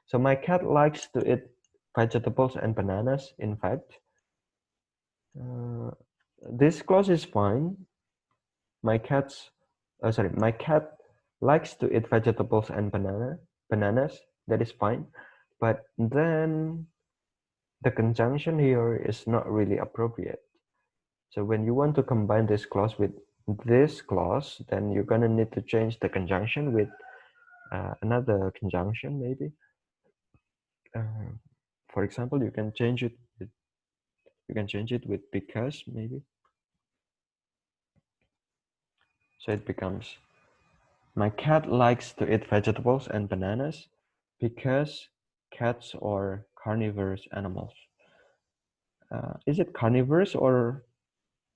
So my cat likes to eat vegetables and bananas. In fact, uh, this clause is fine. My cat's, sorry, my cat likes to eat vegetables and bananas. That is fine. But then the conjunction here is not really appropriate. So when you want to combine this clause with this clause, then you're gonna need to change the conjunction with another conjunction, maybe. Uh, for example, you can change it with because, maybe. So it becomes, my cat likes to eat vegetables and bananas because cats are carnivorous animals. Is it carnivorous, or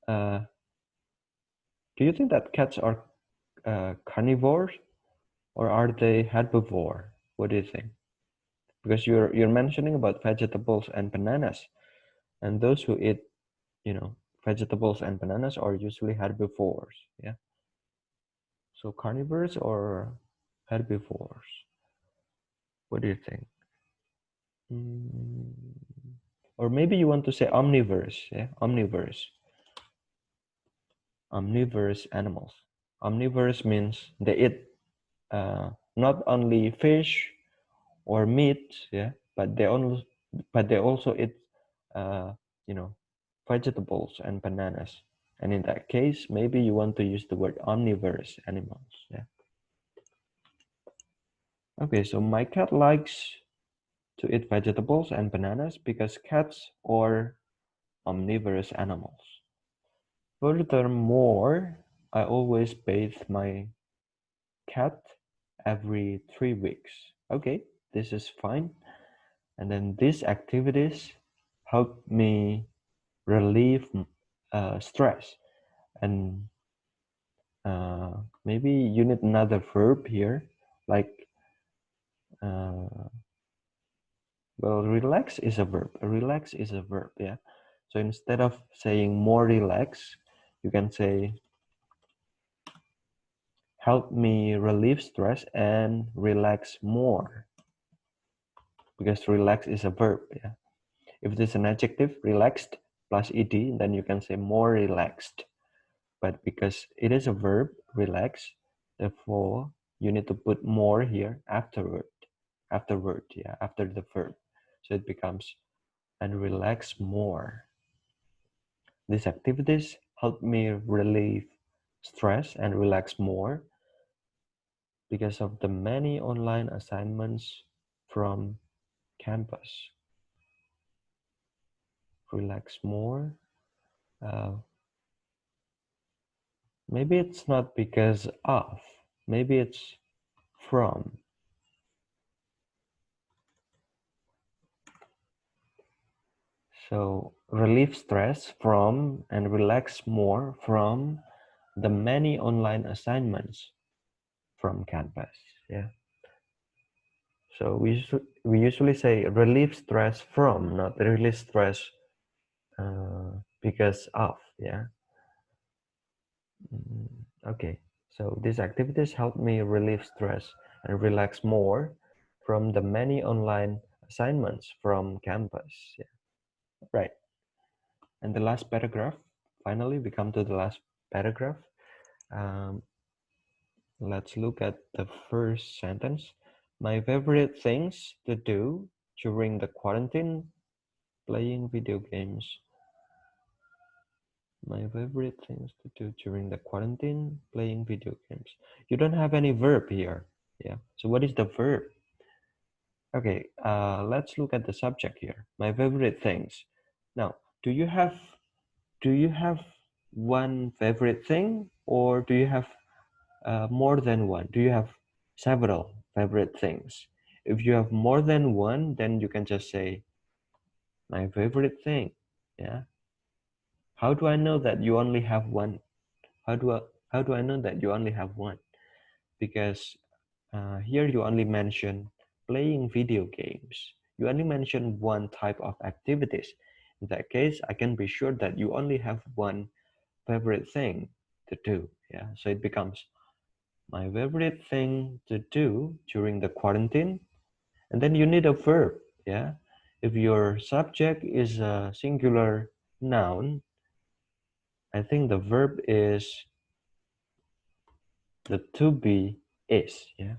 uh, do you think that cats are carnivores, or are they herbivore? What do you think? Because you're mentioning about vegetables and bananas, and those who eat, vegetables and bananas are usually herbivores. Yeah. So carnivores or herbivores? What do you think? Mm, or maybe you want to say omnivores. Yeah, omnivores. Omnivorous animals. Omnivorous means they eat not only fish or meat, yeah, but they also eat, uh, you know, vegetables and bananas. And in that case, maybe you want to use the word omnivorous animals. Yeah. Okay, so my cat likes to eat vegetables and bananas because cats are omnivorous animals. Furthermore, I always bathe my cat every 3 weeks. Okay, this is fine. And then these activities help me relieve stress. And maybe you need another verb here, like, uh, well, relax is a verb. Relax is a verb, yeah. So instead of saying more relax, you can say help me relieve stress and relax more, because relax is a verb, yeah. If it is an adjective, relaxed plus ed, then you can say more relaxed. But because it is a verb, relax, therefore you need to put more here afterward, yeah, after the verb. So it becomes and relax more. These activities help me relieve stress and relax more because of the many online assignments from campus. Relax more. Uh, Maybe it's not because of, maybe it's from. So relieve stress from and relax more from the many online assignments from campus. Yeah. So we usually say relieve stress from, not relieve stress because of. Yeah. Okay. So these activities help me relieve stress and relax more from the many online assignments from campus. Yeah. Right. And the last paragraph, finally, we come to the last paragraph. Um, let's look at the first sentence. My favorite things to do during the quarantine, playing video games. My favorite things to do during the quarantine, playing video games. You don't have any verb here. Yeah. So what is the verb? Okay, let's look at the subject here. My favorite things. Now, do you have one favorite thing, or do you have more than one? Do you have several favorite things? If you have more than one, then you can just say my favorite thing. Yeah. How do I know that you only have one? How do I how do I know that you only have one? Because here you only mention playing video games. You only mention one type of activities. In that case, I can be sure that you only have one favorite thing to do. Yeah. So it becomes my favorite thing to do during the quarantine. And then you need a verb. Yeah. If your subject is a singular noun, I think the verb is the to be is. Yeah.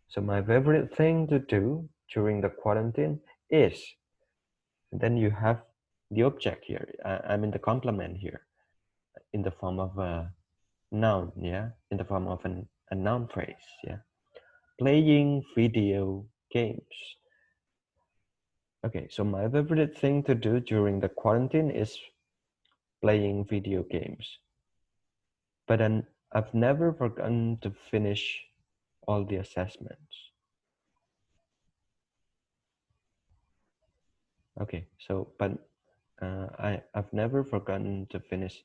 So my favorite thing to do during the quarantine is. And then you have the object here. I'm in the complement here in the form of a noun. Yeah. In the form of a noun phrase. Yeah. Playing video games. Okay, so my favorite thing to do during the quarantine is playing video games. But then I've never forgotten to finish all the assessments. Okay, so but I've never forgotten to finish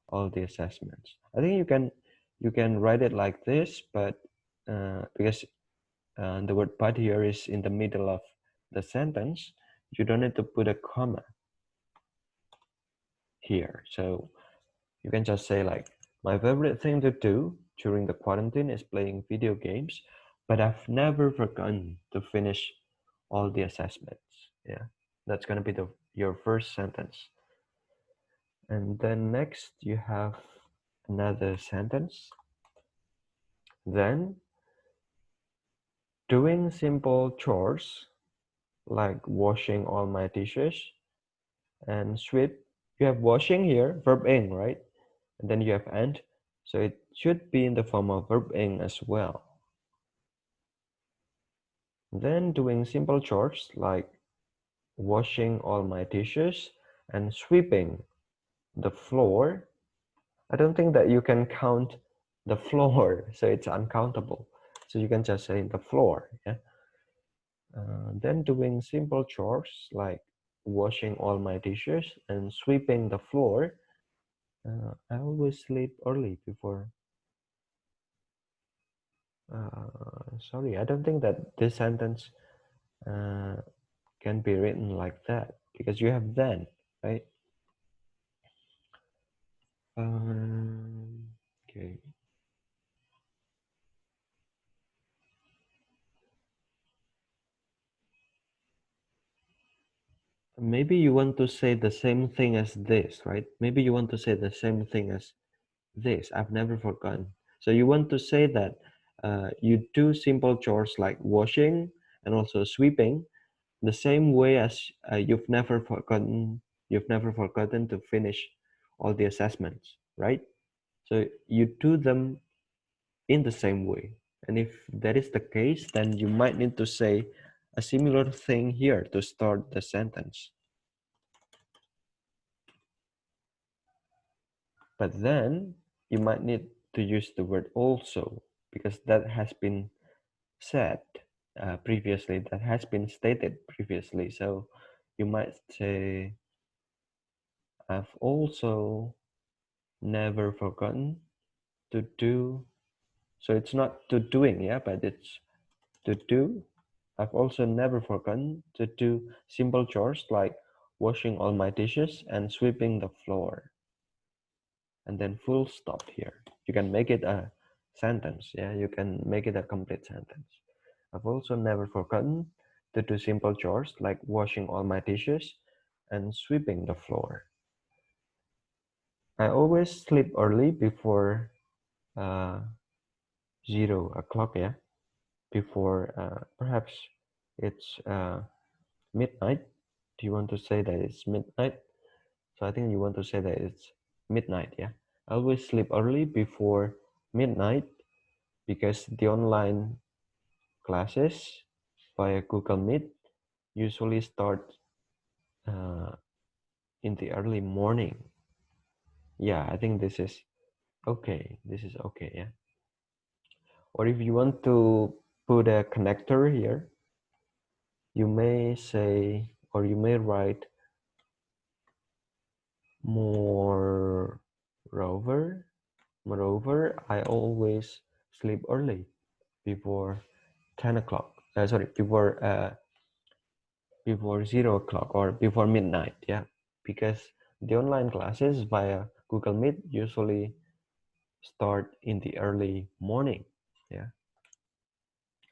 all the assessments. I think you can write it like this, but because the word but here is in the middle of the sentence, you don't need to put a comma here. So you can just say like, my favorite thing to do during the quarantine is playing video games, but I've never forgotten to finish all the assessments. Yeah, that's gonna be your first sentence. And then next you have another sentence. Then doing simple chores like washing all my dishes and sweep. You have washing here, verb ing, right? And then you have and, so it should be in the form of verb ing as well. Then doing simple chores like washing all my dishes and sweeping the floor. I don't think that you can count the floor, so it's uncountable. So you can just say the floor. Yeah. Then doing simple chores like washing all my dishes and sweeping the floor. I always sleep early before. Sorry, I don't think that this sentence uh, can be written like that because you have then, right? Okay. Maybe you want to say the same thing as this, right? Maybe you want to say the same thing as this. I've never forgotten. So you want to say that you do simple chores like washing and also sweeping the same way as you've never forgotten. You've never forgotten to finish all the assessments, right? So you do them in the same way. And if that is the case, then you might need to say a similar thing here to start the sentence. But then you might need to use the word also because that has been said previously, that has been stated previously. So you might say, I've also never forgotten to do. So it's not to doing, yeah, but it's to do. I've also never forgotten to do simple chores like washing all my dishes and sweeping the floor. And then full stop here. You can make it a sentence. Yeah, you can make it a complete sentence. I've also never forgotten to do simple chores like washing all my dishes and sweeping the floor. I always sleep early before uh, 0 o'clock. Yeah, before perhaps it's midnight. Do you want to say that it's midnight? So I think you want to say that it's midnight. Yeah, I always sleep early before midnight because the online classes via Google Meet usually start uh, in the early morning. Yeah, I think this is okay. This is okay. Yeah. Or if you want to put a connector here, you may say, or you may write moreover, I always sleep early before 10 o'clock. Sorry, before 0 o'clock or before midnight. Yeah, because the online classes via Google Meet usually start in the early morning. Yeah.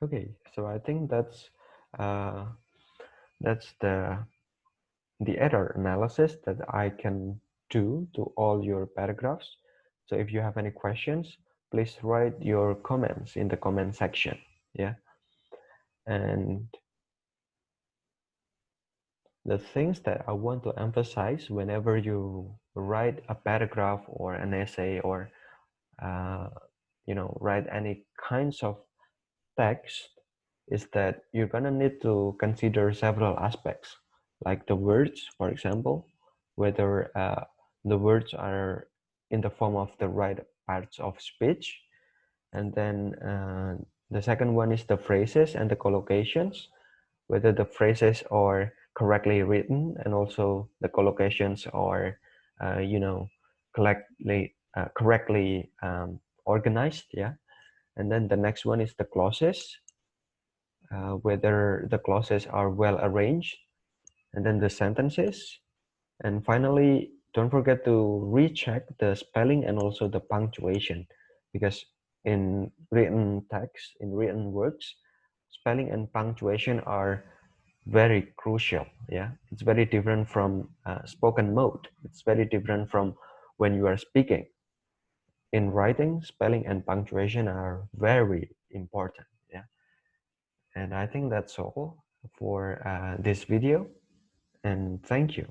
Okay, so I think uh, that's the error analysis that I can do to all your paragraphs. So if you have any questions, please write your comments in the comment section. Yeah. And the things that I want to emphasize whenever you write a paragraph or an essay or uh, write any kinds of text is that you're gonna need to consider several aspects, like the words, for example, whether the words are in the form of the right parts of speech, and then the second one is the phrases and the collocations, whether the phrases are correctly written and also the collocations are, correctly organized. Yeah. And then the next one is the clauses, whether the clauses are well arranged, and then the sentences. And finally, don't forget to recheck the spelling and also the punctuation, because in written text, in written words, spelling and punctuation are very crucial. Yeah, it's very different from spoken mode. It's very different from when you are speaking. In writing, spelling and punctuation are very important. Yeah. And I think that's all for this video, and thank you.